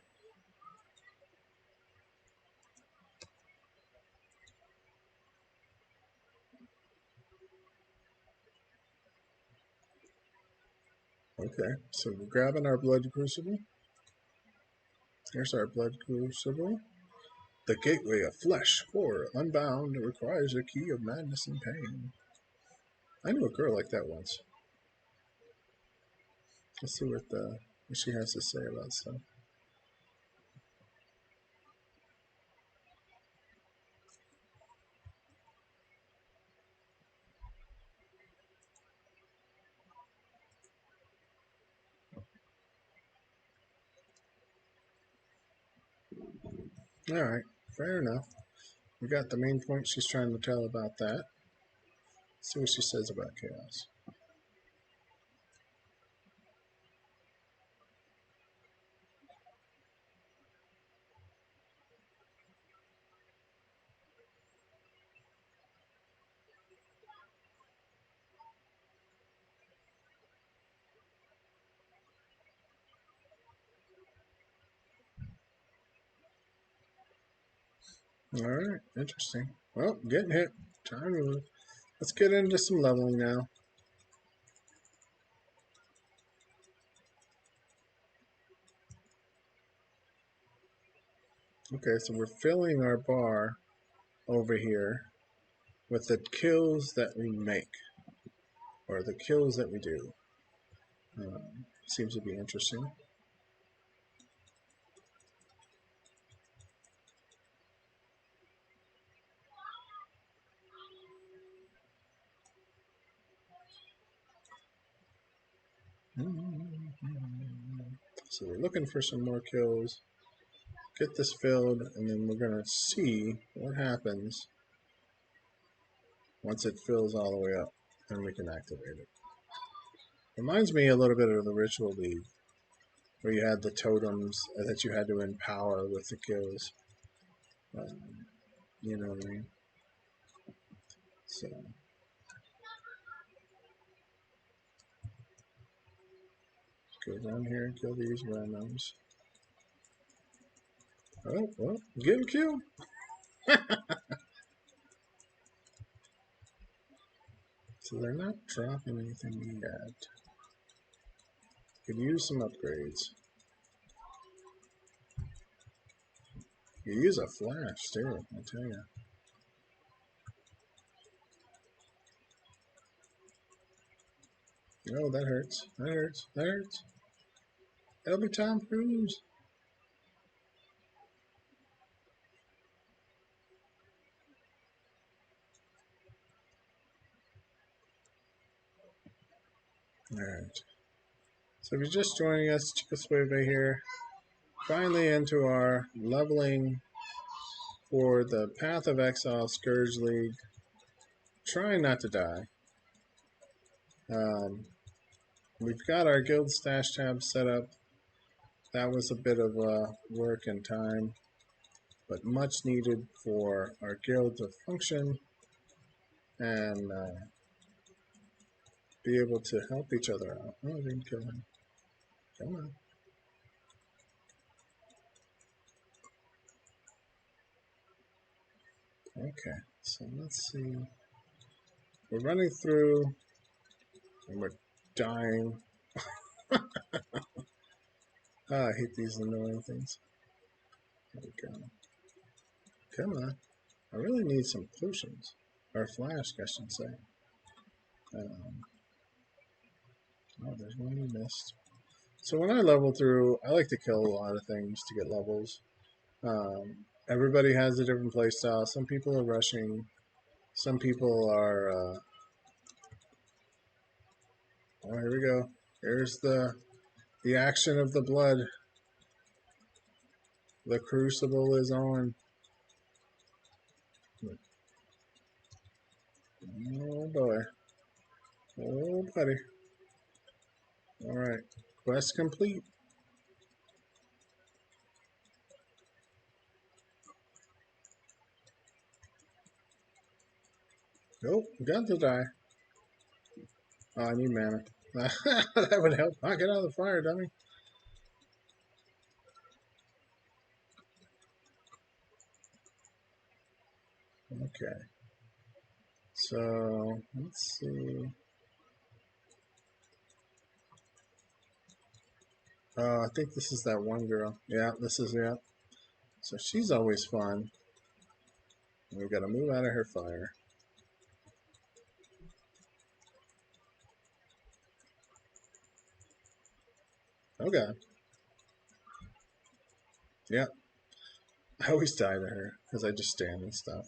Okay, so we're grabbing our blood crucible. Here's our blood crucible. The gateway of flesh, horror, unbound, requires a key of madness and pain. I knew a girl like that once. Let's see what she has to say about stuff. All right, fair enough. We got the main point she's trying to tell about that. Let's see what she says about chaos. All right, interesting. Well, getting hit. Time to move. Let's get into some leveling now. Okay, so we're filling our bar over here with the kills that we make, or the kills that we do. Seems to be interesting. So we're looking for some more kills. Get this filled, and then we're going to see what happens once it fills all the way up, and we can activate it. Reminds me a little bit of the Ritual League, where you had the totems that you had to empower with the kills. You know what I mean? So, go down here and kill these randoms. Oh, well, getting killed. So they're not dropping anything yet. Could use some upgrades. You use a flash too, I tell you. Oh, that hurts. That hurts. That hurts. That'll be Tom Cruise. Alright. So if you're just joining us, Chico Swavey here. Finally into our leveling for the Path of Exile Scourge League. Trying not to die. We've got our guild stash tab set up. That was a bit of work and time, but much needed for our guild to function and be able to help each other out. Oh, I didn't kill him. Come on. Okay, so let's see. We're running through and we're dying. I hate these annoying things. There we go. Come on. I really need some potions. Or flask, I should say. Oh, there's one we missed. So when I level through, I like to kill a lot of things to get levels. Everybody has a different playstyle. Some people are rushing. Some people are... oh, here we go. Here's the action of the blood. The crucible is on. Oh boy. Oh buddy. Alright. Quest complete. Nope. Got to die. Oh, I need mana. That would help. Knock it out of the fire, dummy. Okay. So, let's see. I think this is that one girl. Yeah, this is it. So she's always fun. We've got to move out of her fire. Okay. Yeah. I always die to her because I just stand and stuff.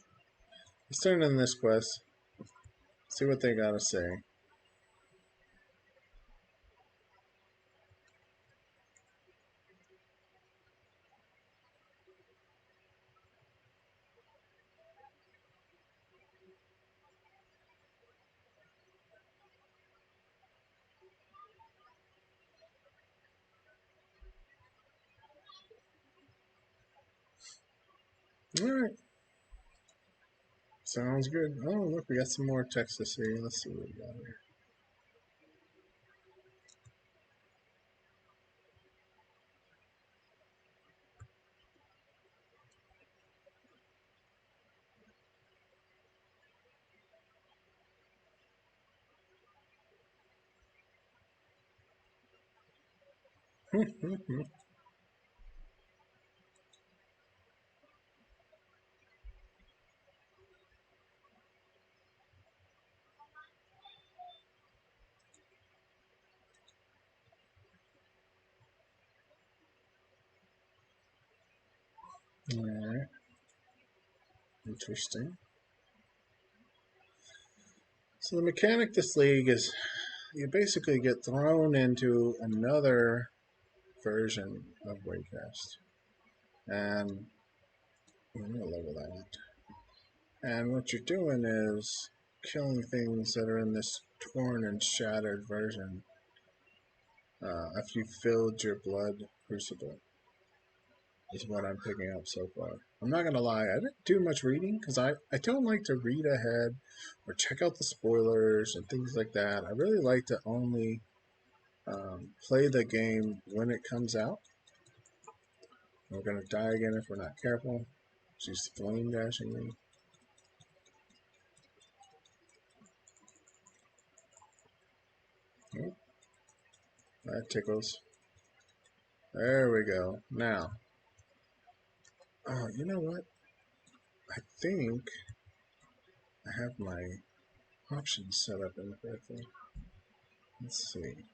Let's turn in this quest. See what they gotta say. Alright. Sounds good. Oh, look, we got some more text to see. Let's see what we got here. Alright, interesting. So the mechanic this league is you basically get thrown into another version of Waycast. And I'm going to level that. And what you're doing is killing things that are in this torn and shattered version after you've filled your blood crucible. Is what I'm picking up so far. I'm not going to lie, I didn't do much reading because I don't like to read ahead or check out the spoilers and things like that. I really like to only play the game when it comes out. We're going to die again if we're not careful. She's flame dashing me. Oh, that tickles. There we go. Now, you know what? I think I have my options set up incorrectly. Let's see.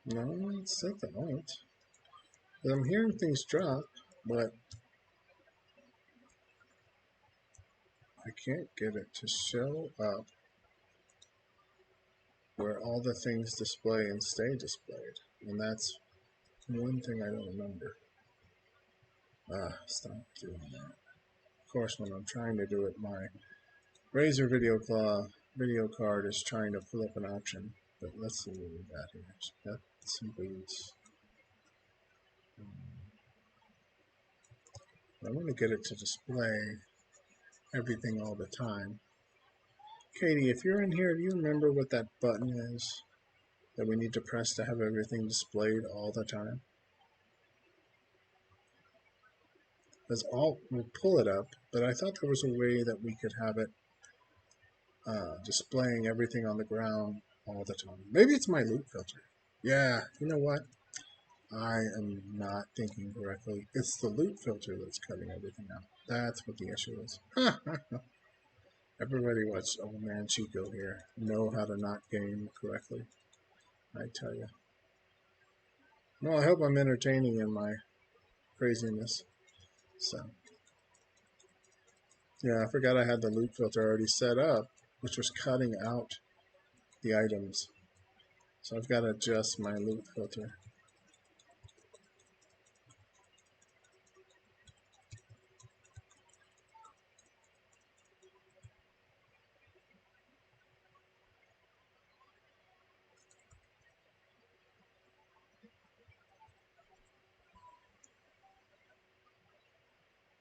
No, it's set the alt. I'm hearing things drop, but I can't get it to show up where all the things display and stay displayed. And that's one thing I don't remember. Stop doing that. Of course, when I'm trying to do it, my Razer video card is trying to flip an option. But let's see what we got here. Got some boots. I want to get it to display everything all the time. Katie, if you're in here, do you remember what that button is that we need to press to have everything displayed all the time? Because we'll pull it up, but I thought there was a way that we could have it displaying everything on the ground all the time. Maybe it's my loot filter. Yeah, you know what? I am not thinking correctly. It's the loot filter that's cutting everything out. That's what the issue is. Everybody watch Old Man Chico here know how to not game correctly. I tell you. Well, I hope I'm entertaining in my craziness. So, yeah, I forgot I had the loot filter already set up, which was cutting out the items. So I've got to adjust my loot filter.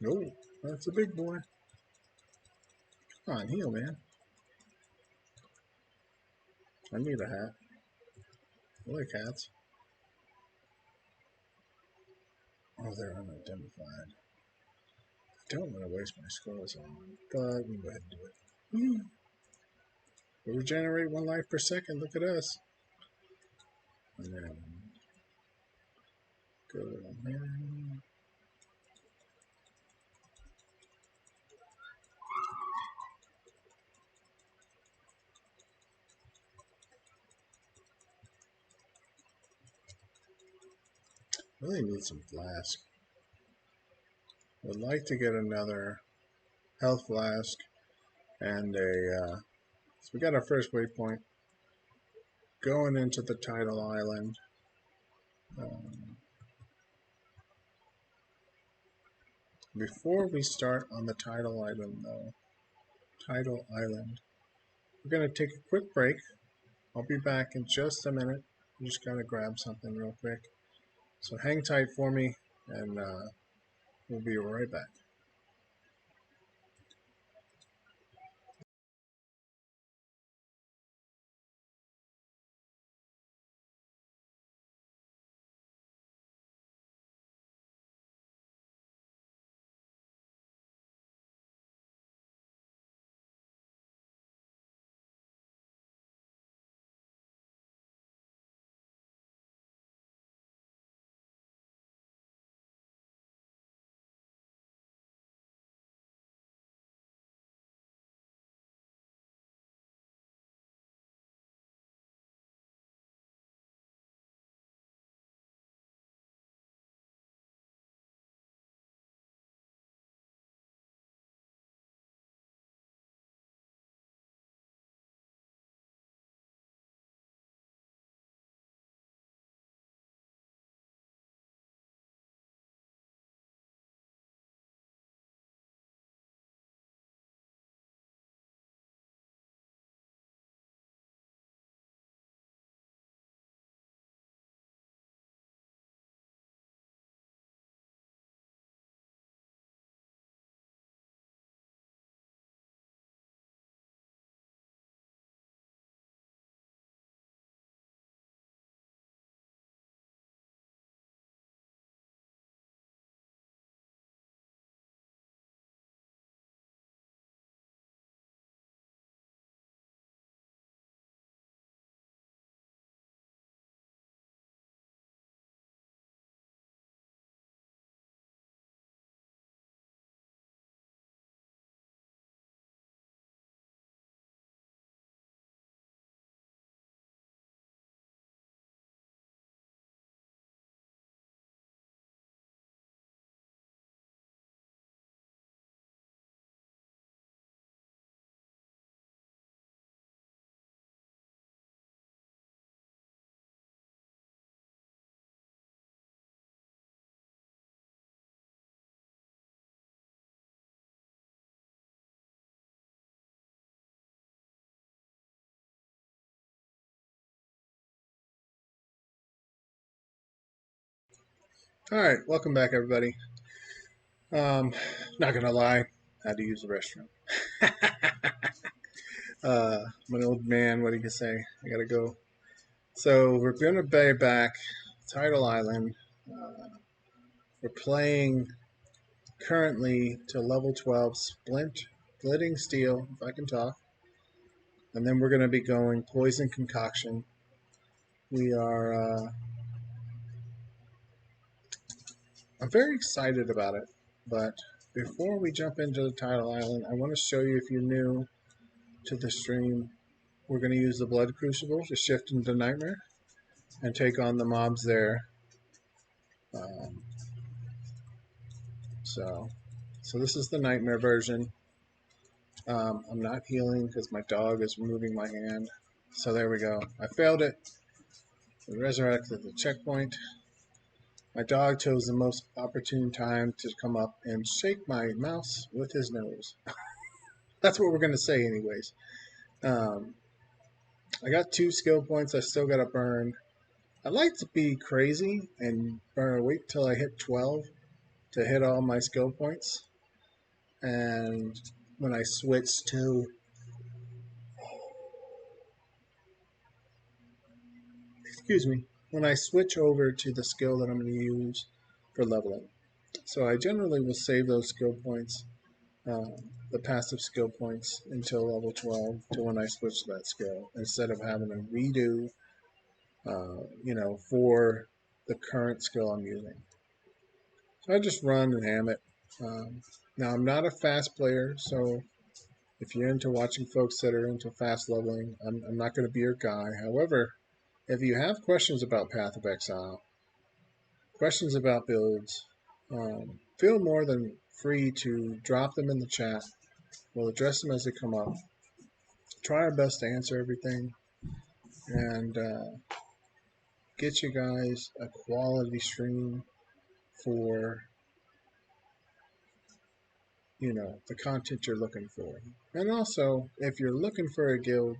No, that's a big boy. Come on, heal, man. I need a hat. I like hats. Oh, they're unidentified. I don't want to waste my skulls on them, but we go ahead and do it. We regenerate 1 life per second. Look at us. And then go here. Really need some flask. Would like to get another health flask and a. So we got our first waypoint going into the Tidal Island. Before we start on the Tidal Island, though, we're going to take a quick break. I'll be back in just a minute. I just got to grab something real quick. So hang tight for me, and we'll be right back. All right, welcome back, everybody. Not gonna lie, I had to use the restroom. I'm an old man. What do you say? I gotta go. So we're gonna be back, Tidal Island. Uh, we're playing currently to level 12, splitting steel, if I can talk, and then we're gonna be going poison concoction. We are. I'm very excited about it, but before we jump into the Tidal Island, I want to show you, if you're new to the stream, we're going to use the blood crucible to shift into nightmare and take on the mobs there. Um, so this is the nightmare version. I'm not healing because my dog is removing my hand. So there we go. I failed it. We resurrected the checkpoint. My dog chose the most opportune time to come up and shake my mouse with his nose. That's what we're going to say anyways. Um, I got 2 skill points I still got to burn. I like to be crazy and wait till I hit 12 to hit all my skill points. And when I switch to when I switch over to the skill that I'm going to use for leveling. So I generally will save those skill points, the passive skill points, until level 12 to when I switch to that skill, instead of having to redo, for the current skill I'm using. So I just run and ham it. Now, I'm not a fast player, so if you're into watching folks that are into fast leveling, I'm not going to be your guy. However, if you have questions about Path of Exile, questions about builds, feel more than free to drop them in the chat. We'll address them as they come up. Try our best to answer everything and get you guys a quality stream for the content you're looking for. And also, if you're looking for a guild,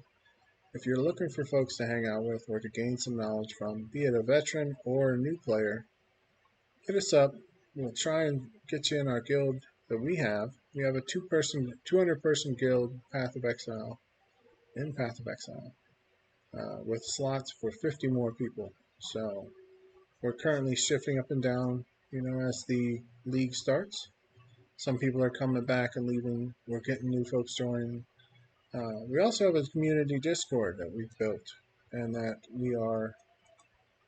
if you're looking for folks to hang out with or to gain some knowledge from, be it a veteran or a new player, hit us up. We'll try and get you in our guild that we have. We have a 200-person guild, Path of Exile, with slots for 50 more people. So we're currently shifting up and down, as the league starts. Some people are coming back and leaving. We're getting new folks joining. We also have a community Discord that we've built, and that we are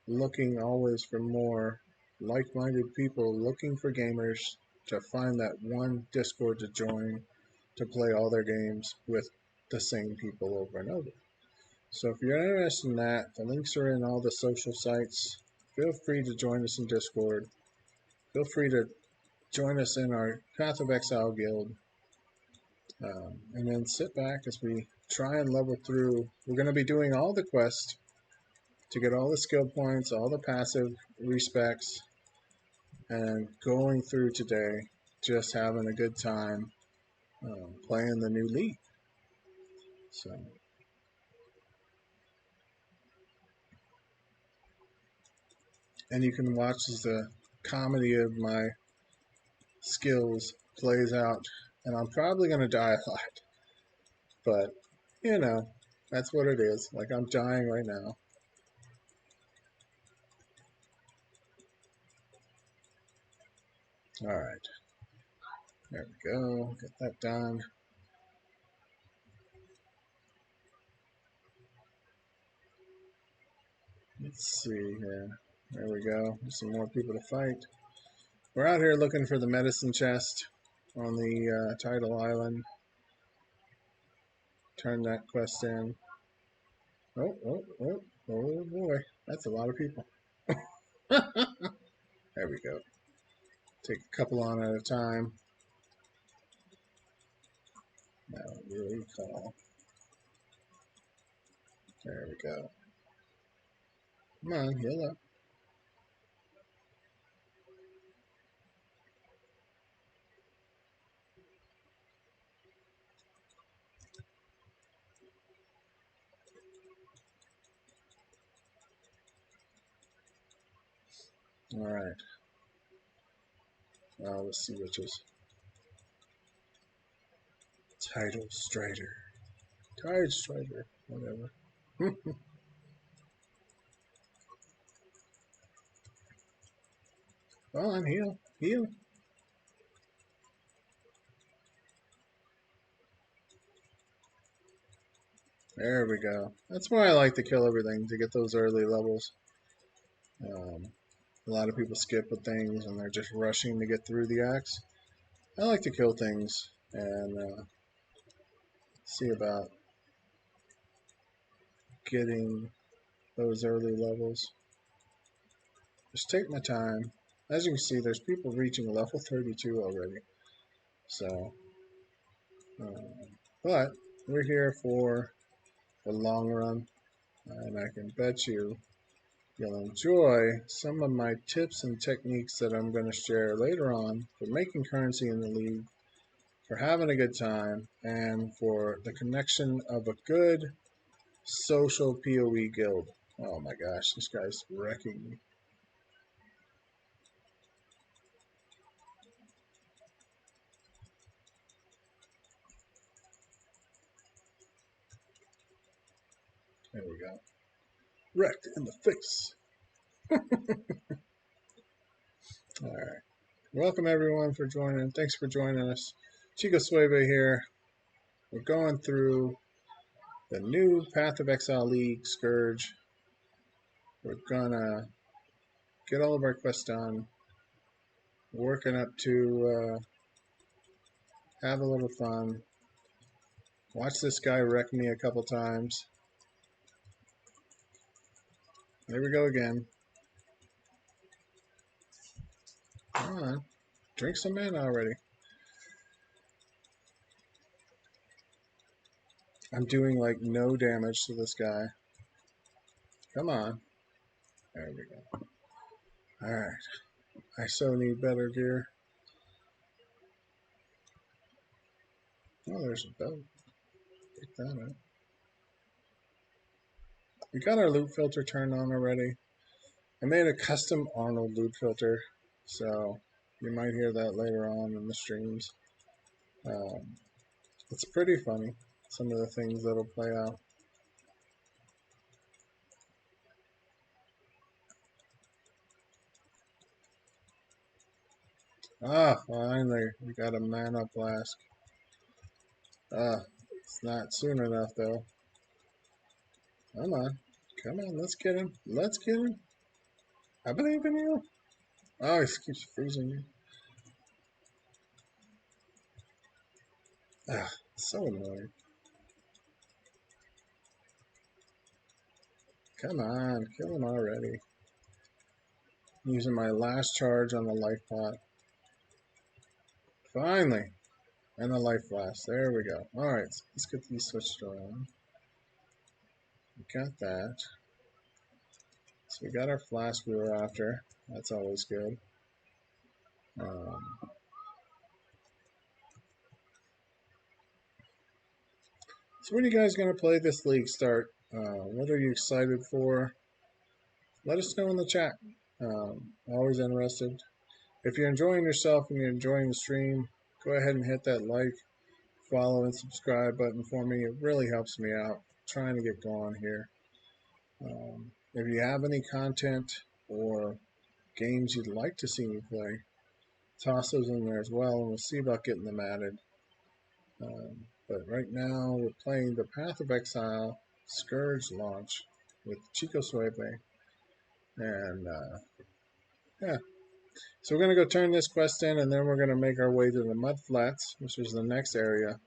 looking always for more like-minded people, looking for gamers to find that one Discord to join to play all their games with the same people over and over. So if you're interested in that, the links are in all the social sites. Feel free to join us in Discord. Feel free to join us in our Path of Exile guild. And then sit back as we try and level through. We're going to be doing all the quests to get all the skill points, all the passive respecs, and going through today, just having a good time playing the new league. So, and you can watch as the comedy of my skills plays out, and I'm probably going to die a lot, but that's what it is. Like, I'm dying right now. All right, there we go. Get that done. Let's see here. There we go. There's some more people to fight. We're out here looking for the medicine chest on the Tidal Island. Turn that quest in. Oh boy. That's a lot of people. There we go. Take a couple on at a time. Now really call. There we go. Come on, heal up. All right. Let's see which is Tidal Strider. Tide Strider, whatever. Come on, heal, heal. There we go. That's why I like to kill everything, to get those early levels. A lot of people skip with things and they're just rushing to get through the axe. I like to kill things and see about getting those early levels. Just take my time. As you can see, there's people reaching level 32 already. So, but we're here for the long run, and I can bet you'll enjoy some of my tips and techniques that I'm going to share later on for making currency in the league, for having a good time, and for the connection of a good social PoE guild. Oh my gosh, this guy's wrecking me. There we go. Wrecked in the face. All right. Welcome everyone for joining. Thanks for joining us. Chico Swavey here. We're going through the new Path of Exile League Scourge. We're gonna get all of our quests done. Working up to have a little fun. Watch this guy wreck me a couple times. There we go again. Come on. Drink some mana already. I'm doing like no damage to this guy. Come on. There we go. Alright. I so need better gear. Oh, there's a boat. Pick that up. We got our loot filter turned on already. I made a custom Arnold loot filter, so you might hear that later on in the streams. It's pretty funny, some of the things that'll play out. Ah, finally, we got a mana flask. It's not soon enough though. Come on, come on, let's get him. Let's get him. I believe in you. Oh, he keeps freezing me. Ah, so annoying. Come on, kill him already. Using my last charge on the life pot. Finally. And the life flask. There we go. Alright, so let's get these switched around. We got that. So we got our flask we were after. That's always good. So when are you guys going to play this league start? What are you excited for? Let us know in the chat. Always interested. If you're enjoying yourself and you're enjoying the stream, go ahead and hit that like, follow, and subscribe button for me. It really helps me out trying to get going here. If you have any content or games you'd like to see me play, toss those in there as well, and we'll see about getting them added. But right now, we're playing the Path of Exile Scourge launch with Chico Swavey. And yeah, so we're going to go turn this quest in, and then we're going to make our way to the Mud Flats, which is the next area.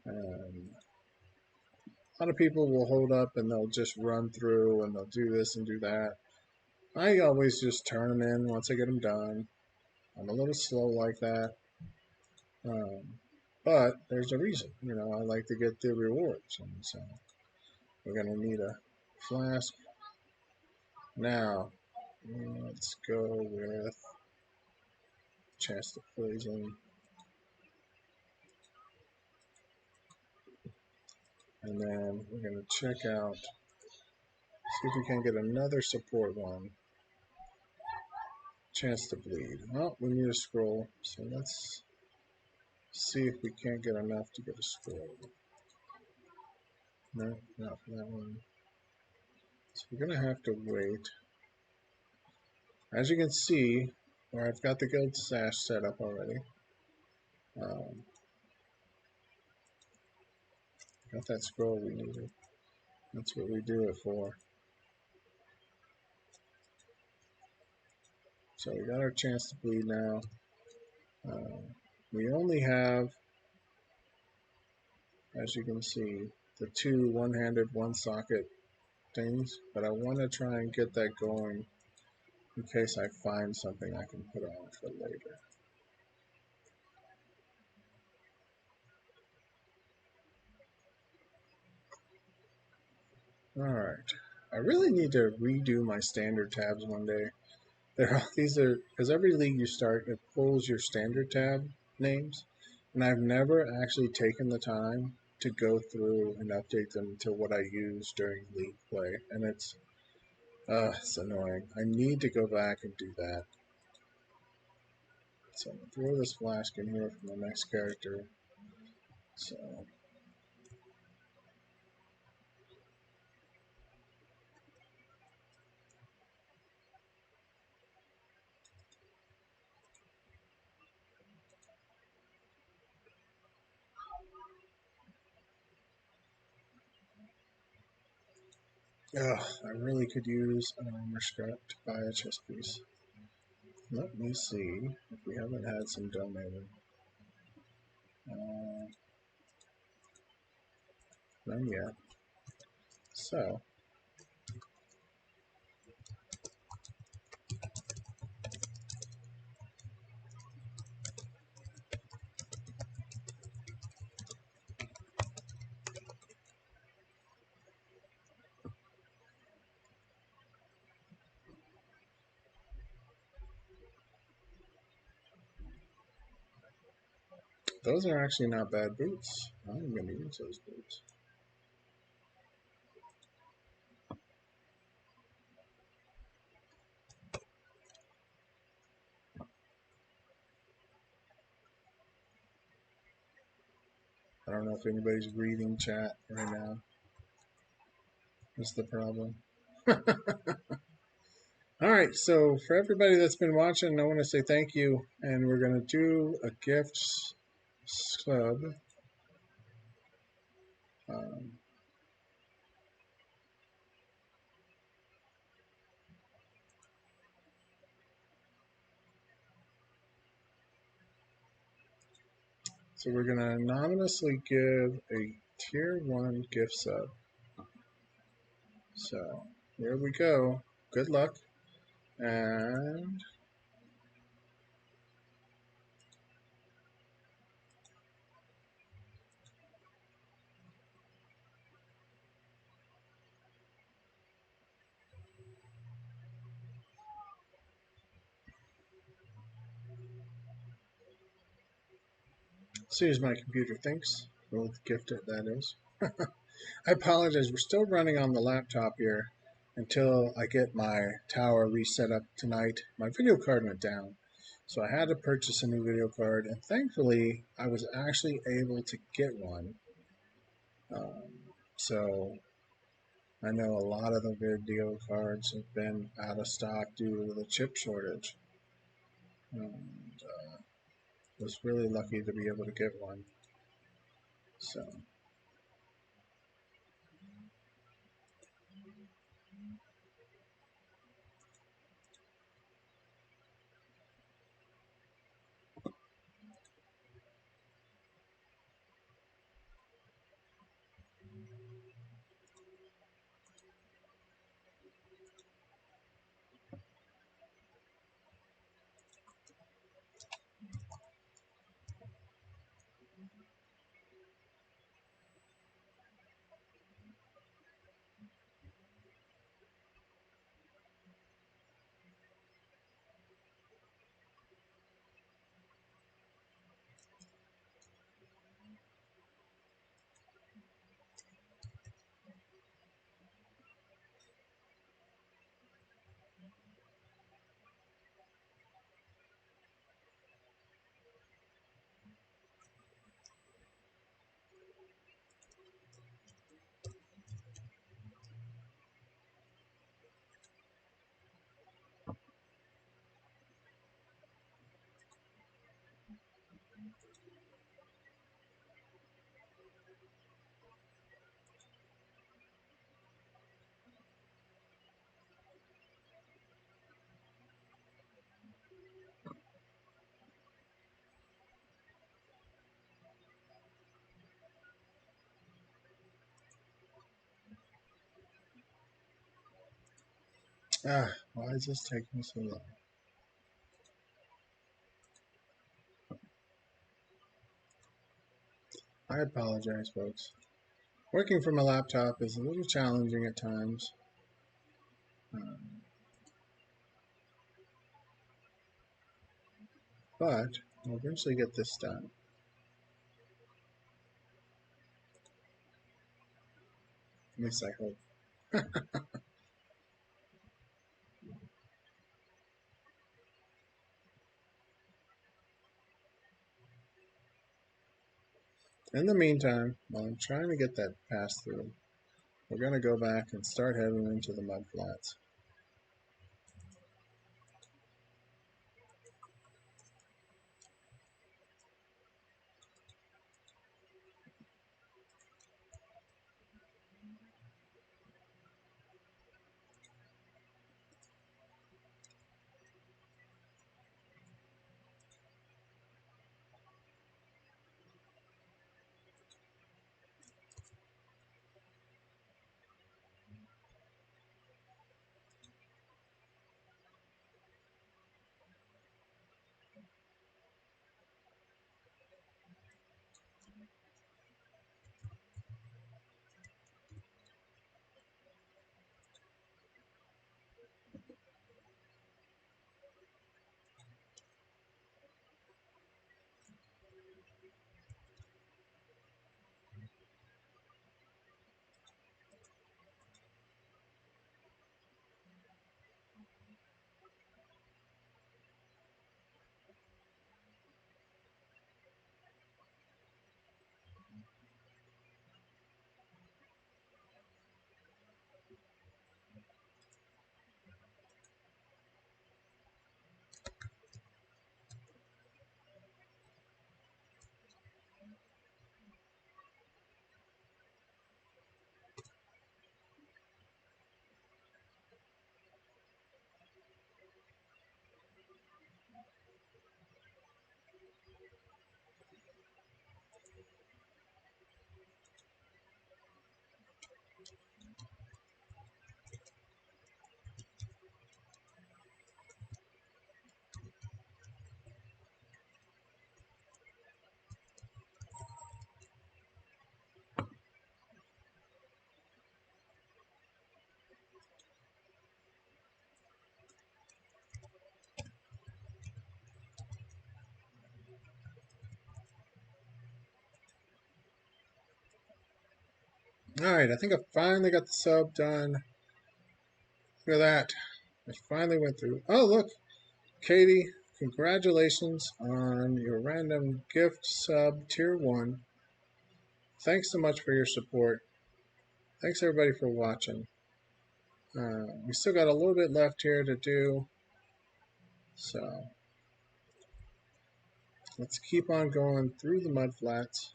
And a lot of people will hold up and they'll just run through and they'll do this and do that. I always just turn them in once I get them done. I'm a little slow like that. But there's a reason. You know, I like to get the rewards. And so we're going to need a flask. Now, let's go with chest of poison. And then we're going to check out, see if we can get another support one. chance to bleed. Oh, we need a scroll, so let's see if we can't get enough to get a scroll. No, not for that one. So we're gonna have to wait. As you can see, where I've got the guild sash set up already. Um, got that scroll we needed. That's what we do it for. So we got our chance to bleed now. We only have, as you can see, the two one-handed, one-socket things, but I want to try and get that going in case I find something I can put on for later. Alright. I really need to redo my standard tabs one day. These are, because every league you start, it pulls your standard tab names, and I've never actually taken the time to go through and update them to what I use during league play, and it's annoying. I need to go back and do that. So I'm gonna throw this flask in here for my next character. So I really could use an armor scrap to buy a chest piece. Let me see if we haven't had some donated. None yet. So those are actually not bad boots. I'm going to use those boots. I don't know if anybody's reading chat right now. That's the problem. All right, so for everybody that's been watching, I want to say thank you, and we're going to do a gift sub. Um, so we're going to anonymously give a tier 1 gift sub. So here we go. Good luck. And see as my computer thinks. Well, gifted that is. I apologize. We're still running on the laptop here until I get my tower reset up tonight. My video card went down, so I had to purchase a new video card, and thankfully I was actually able to get one. So I know a lot of the video cards have been out of stock due to the chip shortage. And was really lucky to be able to get one. So Why is this taking so long? I apologize, folks. Working from a laptop is a little challenging at times. But we'll eventually get this done. At least I hope. In the meantime, while I'm trying to get that pass through, we're going to go back and start heading into the mud flats. Alright, I think I finally got the sub done. Look at that. I finally went through. Oh, look. Katie, congratulations on your random gift sub tier 1. Thanks so much for your support. Thanks everybody for watching. We still got a little bit left here to do. So let's keep on going through the mud flats.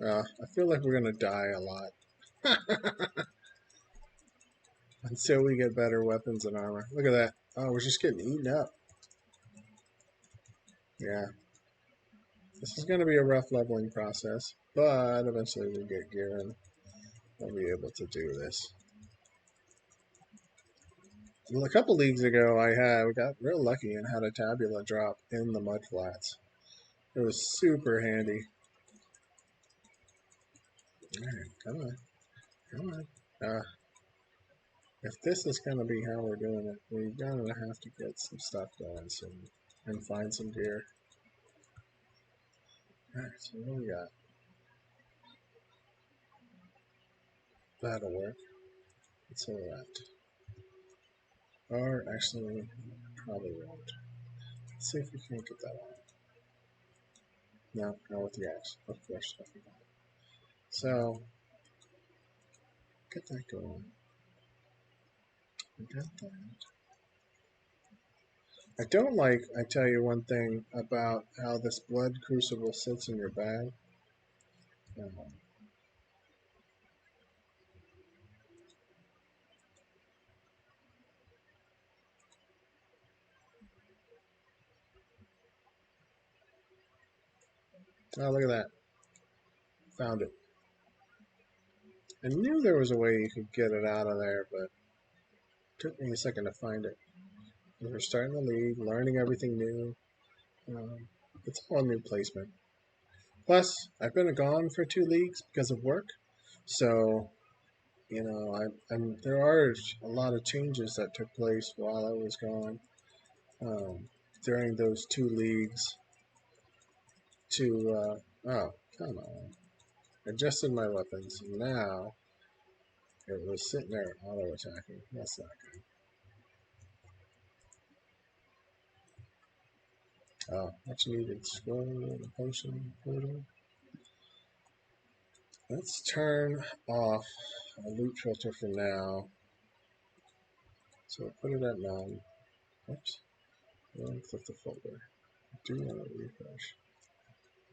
I feel like we're going to die a lot until we get better weapons and armor. Look at that. Oh, we're just getting eaten up. Yeah. This is going to be a rough leveling process, but eventually we'll get gear and we'll be able to do this. Well, a couple leagues ago, we got real lucky and had a tabula drop in the mud flats. It was super handy. All right, come on, come on. If this is going to be how we're doing it, we're going to have to get some stuff going soon and find some gear. All right, so what do we got? That'll work. Let's see that. Or actually, probably won't. Let's see if we can't get that on. No, not with the axe. Of course, I forgot. So, get that going. We got that. I don't like, I tell you one thing about how this blood crucible sits in your bag. Oh, look at that. Found it. I knew there was a way you could get it out of there, but it took me a second to find it. We're starting the league, learning everything new. It's all new placement. Plus, I've been gone for 2 leagues because of work. So, there are a lot of changes that took place while I was gone during those 2 leagues to, oh, come on. Adjusted my weapons. Now, it was sitting there auto-attacking. That's not good. Oh, much needed scroll, potion, portal. Let's turn off a loot filter for now. So we'll put it at none. Oops. Click the folder. Do want to refresh.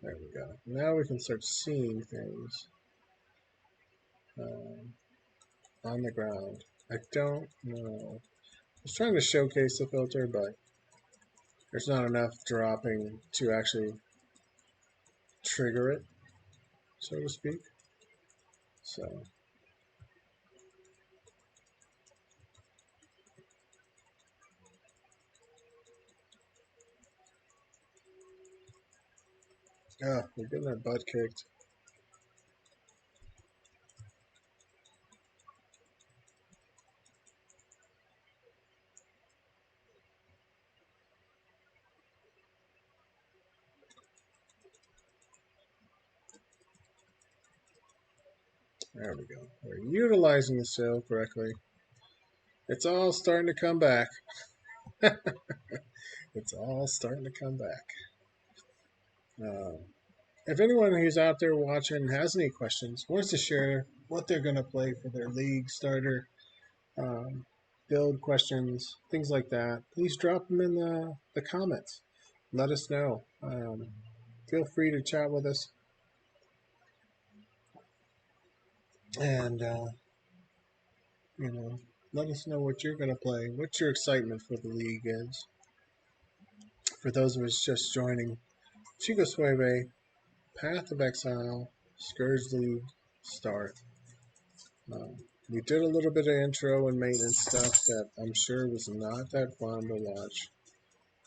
There we go. Now we can start seeing things on the ground. I don't know. I was trying to showcase the filter, but there's not enough dropping to actually trigger it, so to speak. So, we're getting our butt kicked. There we go. We're utilizing the sail correctly. It's all starting to come back. It's all starting to come back. If anyone who's out there watching has any questions, wants to share what they're going to play for their league starter, build questions, things like that, please drop them in the comments. Let us know. Feel free to chat with us. And, let us know what you're going to play, what your excitement for the league is. For those of us just joining, Chico Swavey, Path of Exile, Scourge League, start. We did a little bit of intro and maintenance stuff that I'm sure was not that fun to watch,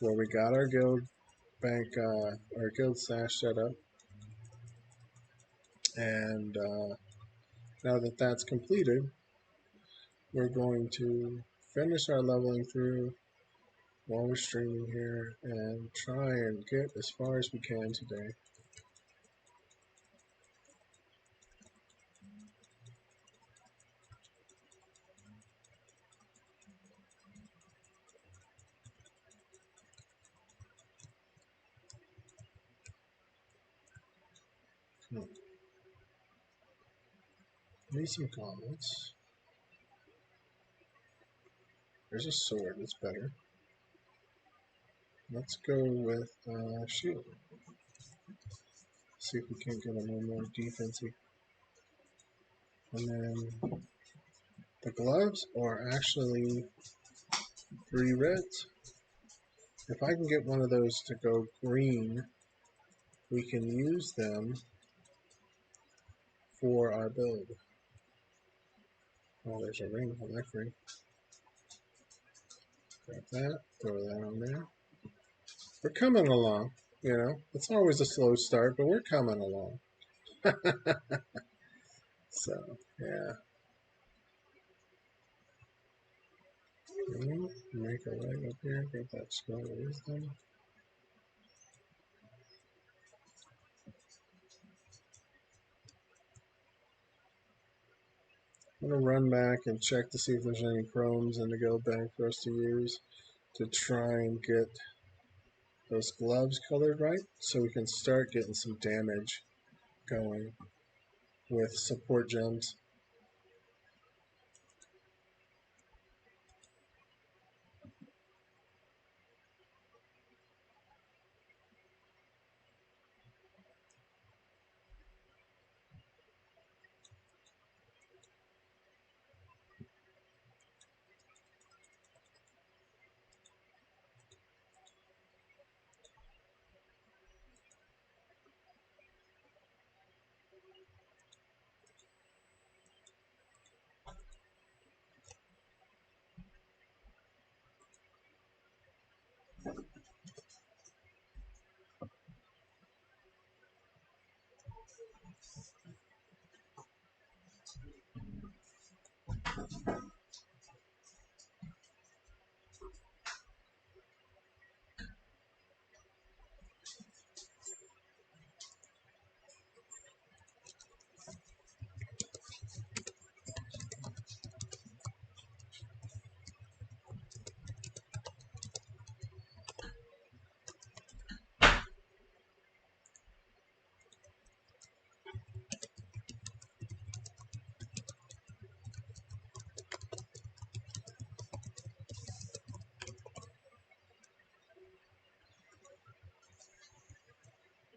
where we got our guild bank, our guild stash set up, and now that that's completed, we're going to finish our leveling through while we're streaming here and try and get as far as we can today. Need some comments. There's a sword, that's better. Let's go with shield. See if we can get a little more defensive. And then the gloves are actually 3 reds. If I can get one of those to go green, we can use them for our build. Oh, there's a ring. I like ring. Grab that, throw that on there. We're coming along, It's always a slow start, but we're coming along. So, yeah. Make our way up here, get that scroll of wisdom. I'm going to run back and check to see if there's any chromes in the guild bank for us to use to try and get those gloves colored right so we can start getting some damage going with support gems.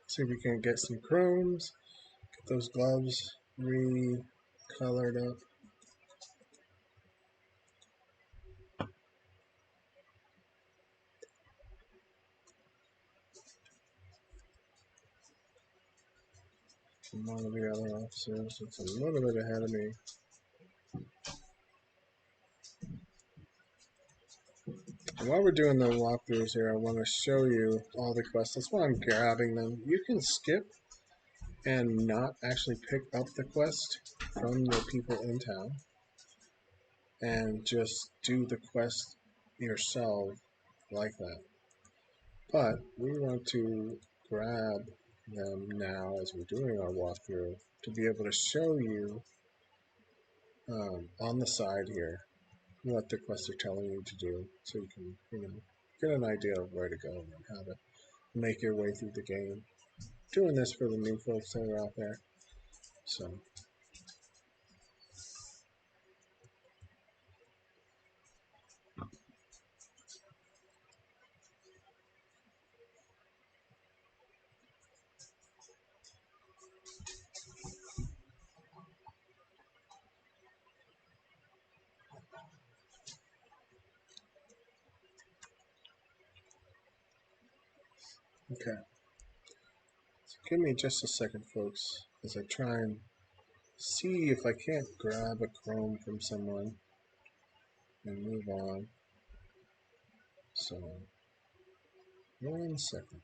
See if we can get some chromes, get those gloves re-colored up. From one of the other officers, it's a little bit ahead of me. And while we're doing the walkthroughs here, I want to show you all the quests. That's why I'm grabbing them. You can skip and not actually pick up the quest from the people in town and just do the quest yourself like that. But we want to grab them now as we're doing our walkthrough to be able to show you on the side here what the quests are telling you to do, so you can get an idea of where to go and how to make your way through the game. Doing this for the new folks that are out there. So okay. So give me just a second, folks, as I try and see if I can't grab a chrome from someone and move on. So, 1 second.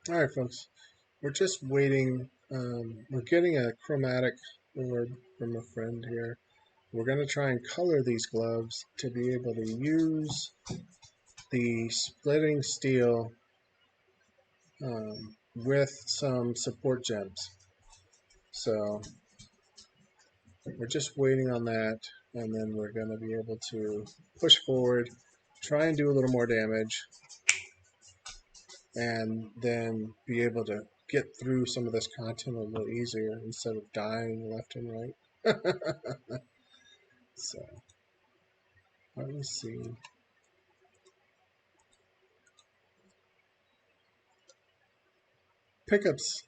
Alright, folks. We're just waiting. We're getting a chromatic orb from a friend here. We're going to try and color these gloves to be able to use the splitting steel with some support gems. So we're just waiting on that, and then we're going to be able to push forward, try and do a little more damage, and then be able to get through some of this content a little easier instead of dying left and right. So let me see. Pickups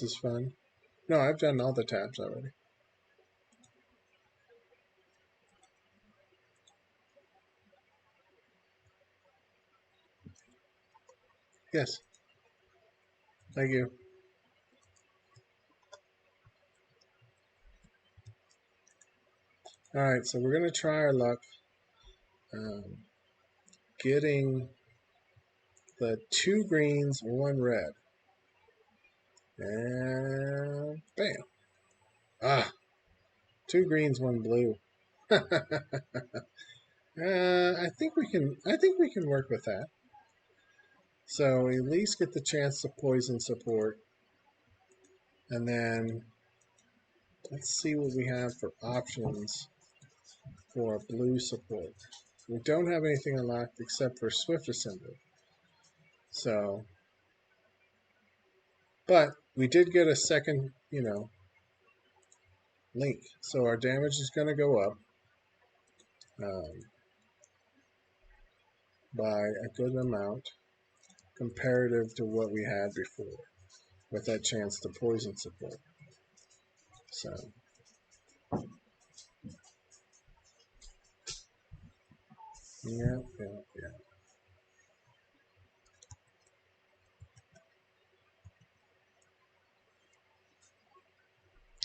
is fun. No, I've done all the tabs already. Yes, thank you. All right, so we're gonna try our luck um, getting the 2 greens, 1 red, and bam! Ah, 2 greens, 1 blue. I think we can. I think we can work with that. So we at least get the chance to poison support, and then let's see what we have for options for blue support. We don't have anything unlocked except for Swift Assembly. So, but we did get a second, link. So our damage is going to go up um, by a good amount comparative to what we had before with that chance to poison support. So, yeah.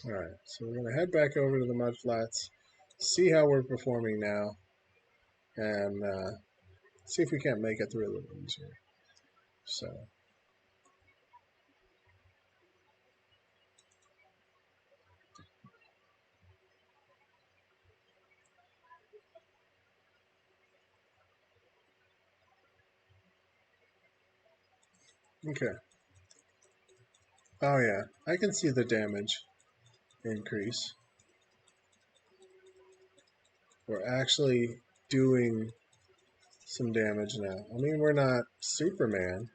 All right, so we're going to head back over to the mud flats, see how we're performing now, and see if we can't make it through a little easier. So, okay. Oh yeah, I can see the damage increase. We're actually doing some damage now. I mean, we're not Superman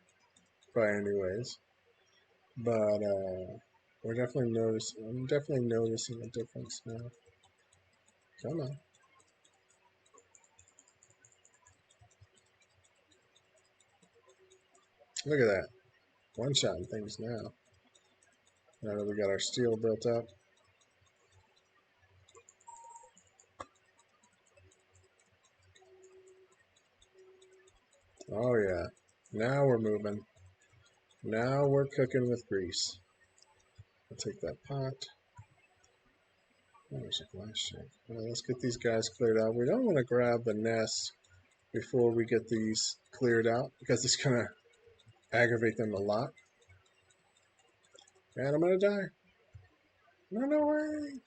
by any ways, but we're definitely noticing. I'm definitely noticing a difference now. Come on, look at that, one-shotting things now. Now that we got our steel built up. Oh yeah, now we're moving. Now we're cooking with grease. I'll take that pot. Oh, there's a glass shake. Well, let's get these guys cleared out. We don't want to grab the nest before we get these cleared out because it's going to aggravate them a lot. And I'm going to die. No way.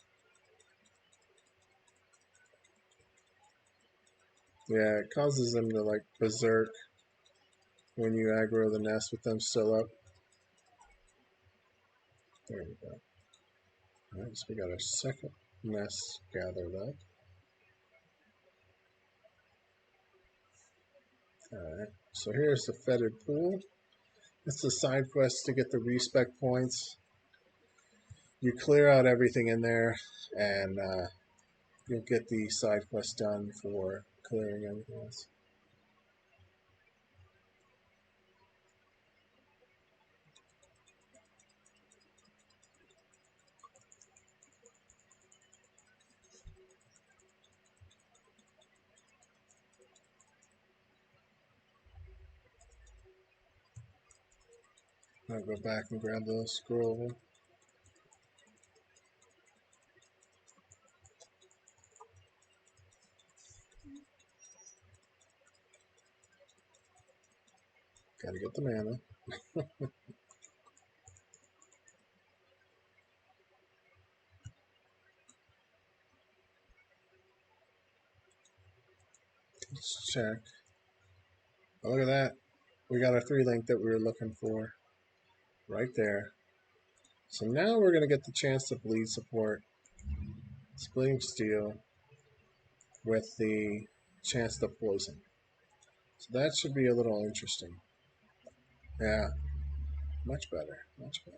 Yeah, it causes them to like berserk when you aggro the nest with them still up. There we go. Alright, so we got our second nest gathered up. Alright, so here's the fetid pool. It's the side quest to get the respec points. You clear out everything in there, and you'll get the side quest done for clearing everything else. I'll go back and grab the scroll. Gotta get the mana. Let's check. Oh, look at that. We got our 3 link that we were looking for. right there. So now we're going to get the chance to bleed support splitting steel with the chance to poison. So that should be a little interesting. Yeah, much better, much better.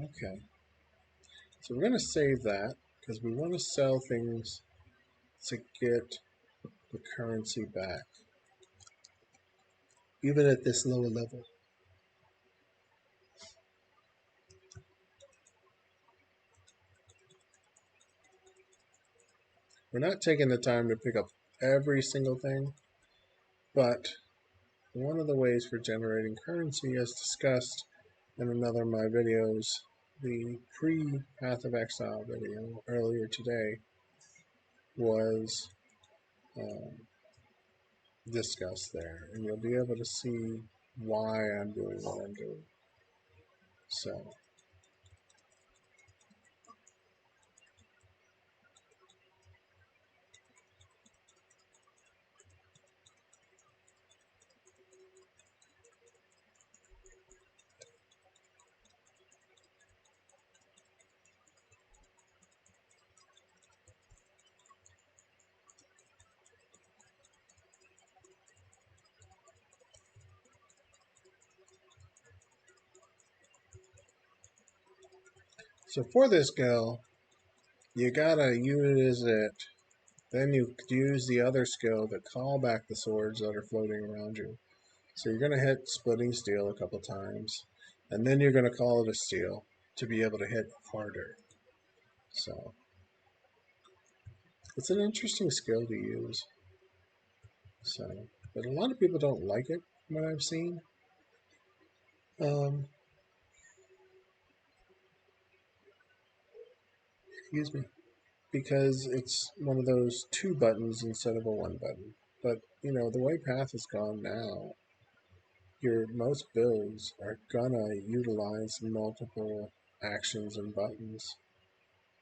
Okay, so we're going to save that because we want to sell things to get the currency back, even at this lower level. We're not taking the time to pick up every single thing, but one of the ways for generating currency, as discussed in another of my videos, the pre-Path of Exile video earlier today, was discussed there, and you'll be able to see why I'm doing what I'm doing. So for this skill, you gotta use it. Then you use the other skill to call back the swords that are floating around you. So you're gonna hit splitting steel a couple times, and then you're gonna call it a steel to be able to hit harder. So it's an interesting skill to use. So, but a lot of people don't like it, from what I've seen. Excuse me. Because it's one of those two buttons instead of a one button. But you know, the way Path has gone now, your most builds are gonna utilize multiple actions and buttons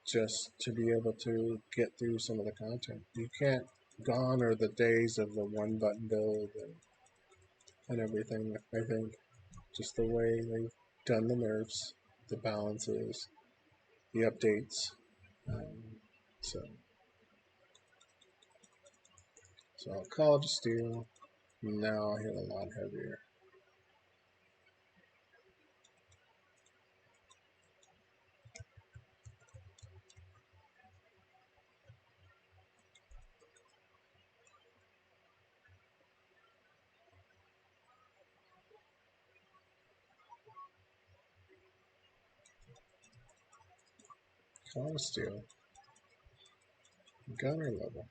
just to be able to get through some of the content. You can't. Gone are the days of the one button build and everything. I think just the way they've done the nerfs, the balances, the updates. Um, so, so I'll call it a steel. Now I hit a lot heavier. Call a steel. Gunner level.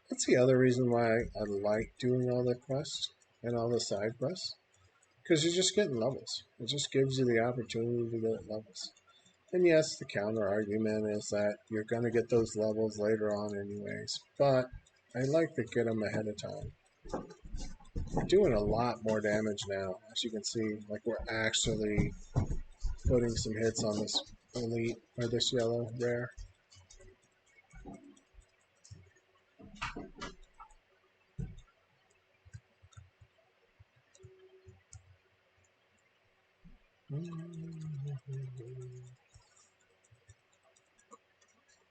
That's the other reason why I like doing all the quests and all the side quests. Because you're just getting levels. It just gives you the opportunity to get levels. And yes, the counter argument is that you're going to get those levels later on anyways. But I like to get them ahead of time. We're doing a lot more damage now. As you can see, like we're actually putting some hits on this elite, or this yellow rare.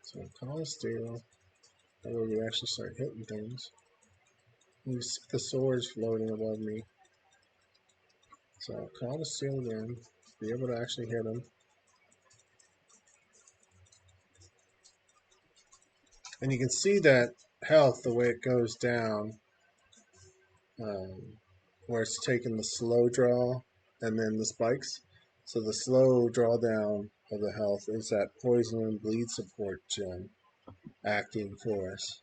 So call a steel. That way we actually start hitting things. You see the swords floating above me. So I'll call the steel again, be able to actually hit them. And you can see that health, the way it goes down, where it's taking the slow draw and then the spikes. So the slow drawdown of the health is that poison and bleed support gem acting for us.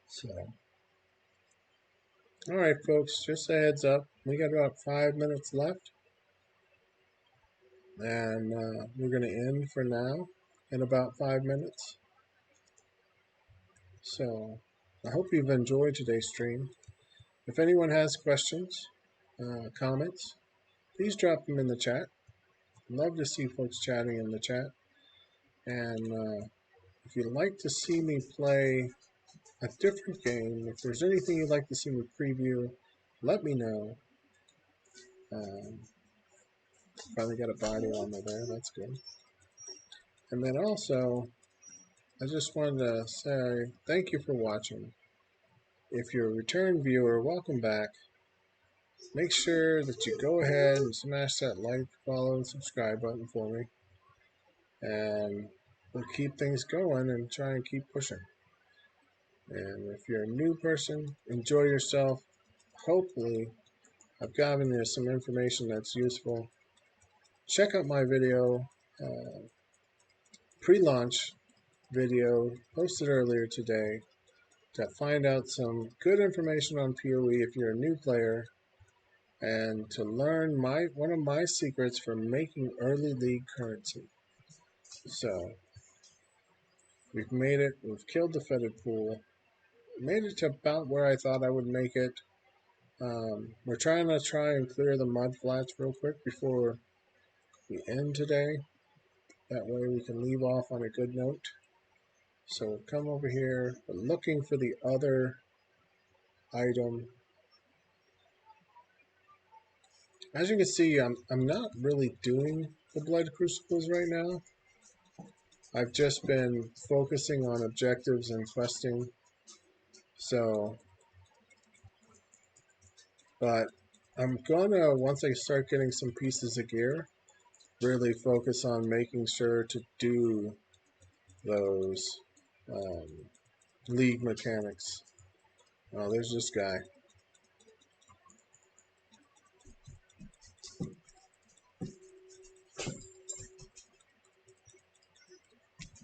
So, all right, folks, just a heads up. We got about 5 minutes left. And we're going to end for now in about 5 minutes. So I hope you've enjoyed today's stream. If anyone has questions, comments, please drop them in the chat. Love to see folks chatting in the chat. And if you'd like to see me play a different game, if there's anything you'd like to see me preview, let me know. Finally got a body armor there. That's good. And then also, I just wanted to say thank you for watching. If you're a return viewer, welcome back. Make sure that you go ahead and smash that like, follow, and subscribe button for me. And we'll keep things going and try and keep pushing. And if you're a new person, enjoy yourself. Hopefully, I've given you some information that's useful. Check out my video, pre-launch video posted earlier today to find out some good information on PoE if you're a new player, and to learn one of my secrets for making early league currency. So we've made it. We've killed the fetid pool. Made it to about where I thought I would make it. We're trying and clear the mud flats real quick before we end today. That way we can leave off on a good note. So we'll come over here. We're looking for the other item. As you can see, I'm not really doing the blood crucibles right now. I've just been focusing on objectives and questing. So, but I'm gonna, once I start getting some pieces of gear, really focus on making sure to do those league mechanics. Oh, there's this guy.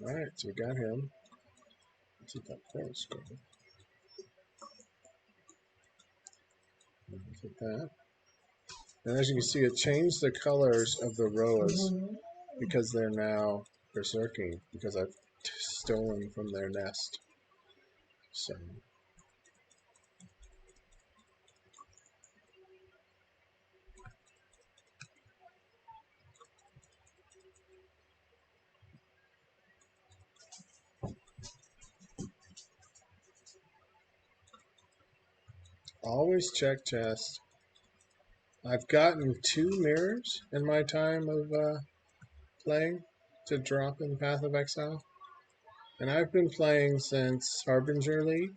Alright, so we got him. Let's hit that forest scroll. Let's hit that. And as you can see, it changed the colors of the roas because they're now berserking, because I've stolen from their nest. So always check chest. I've gotten 2 mirrors in my time of playing to drop in Path of Exile. And I've been playing since Harbinger League.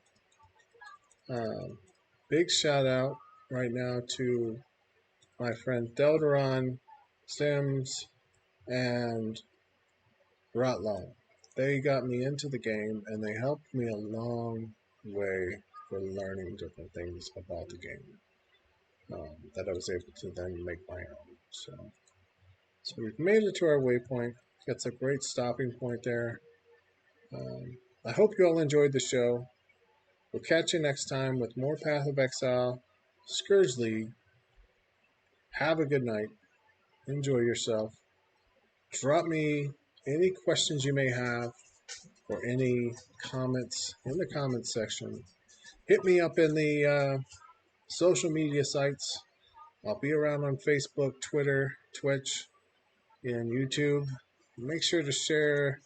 Big shout out right now to my friend Delderon, Sims, and Rotlau. They got me into the game and they helped me a long way for learning different things about the game that I was able to then make my own. So we've made it to our waypoint. It's a great stopping point there. I hope you all enjoyed the show. We'll catch you next time with more Path of Exile, Scourge League. Have a good night. Enjoy yourself. Drop me any questions you may have or any comments in the comments section. Hit me up in the social media sites. I'll be around on Facebook, Twitter, Twitch, and YouTube. Make sure to share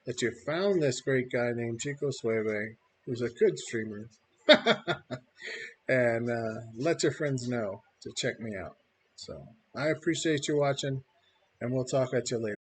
that you found this great guy named Chico Swavey, who's a good streamer. And let your friends know to check me out. So I appreciate you watching, and we'll talk at you later.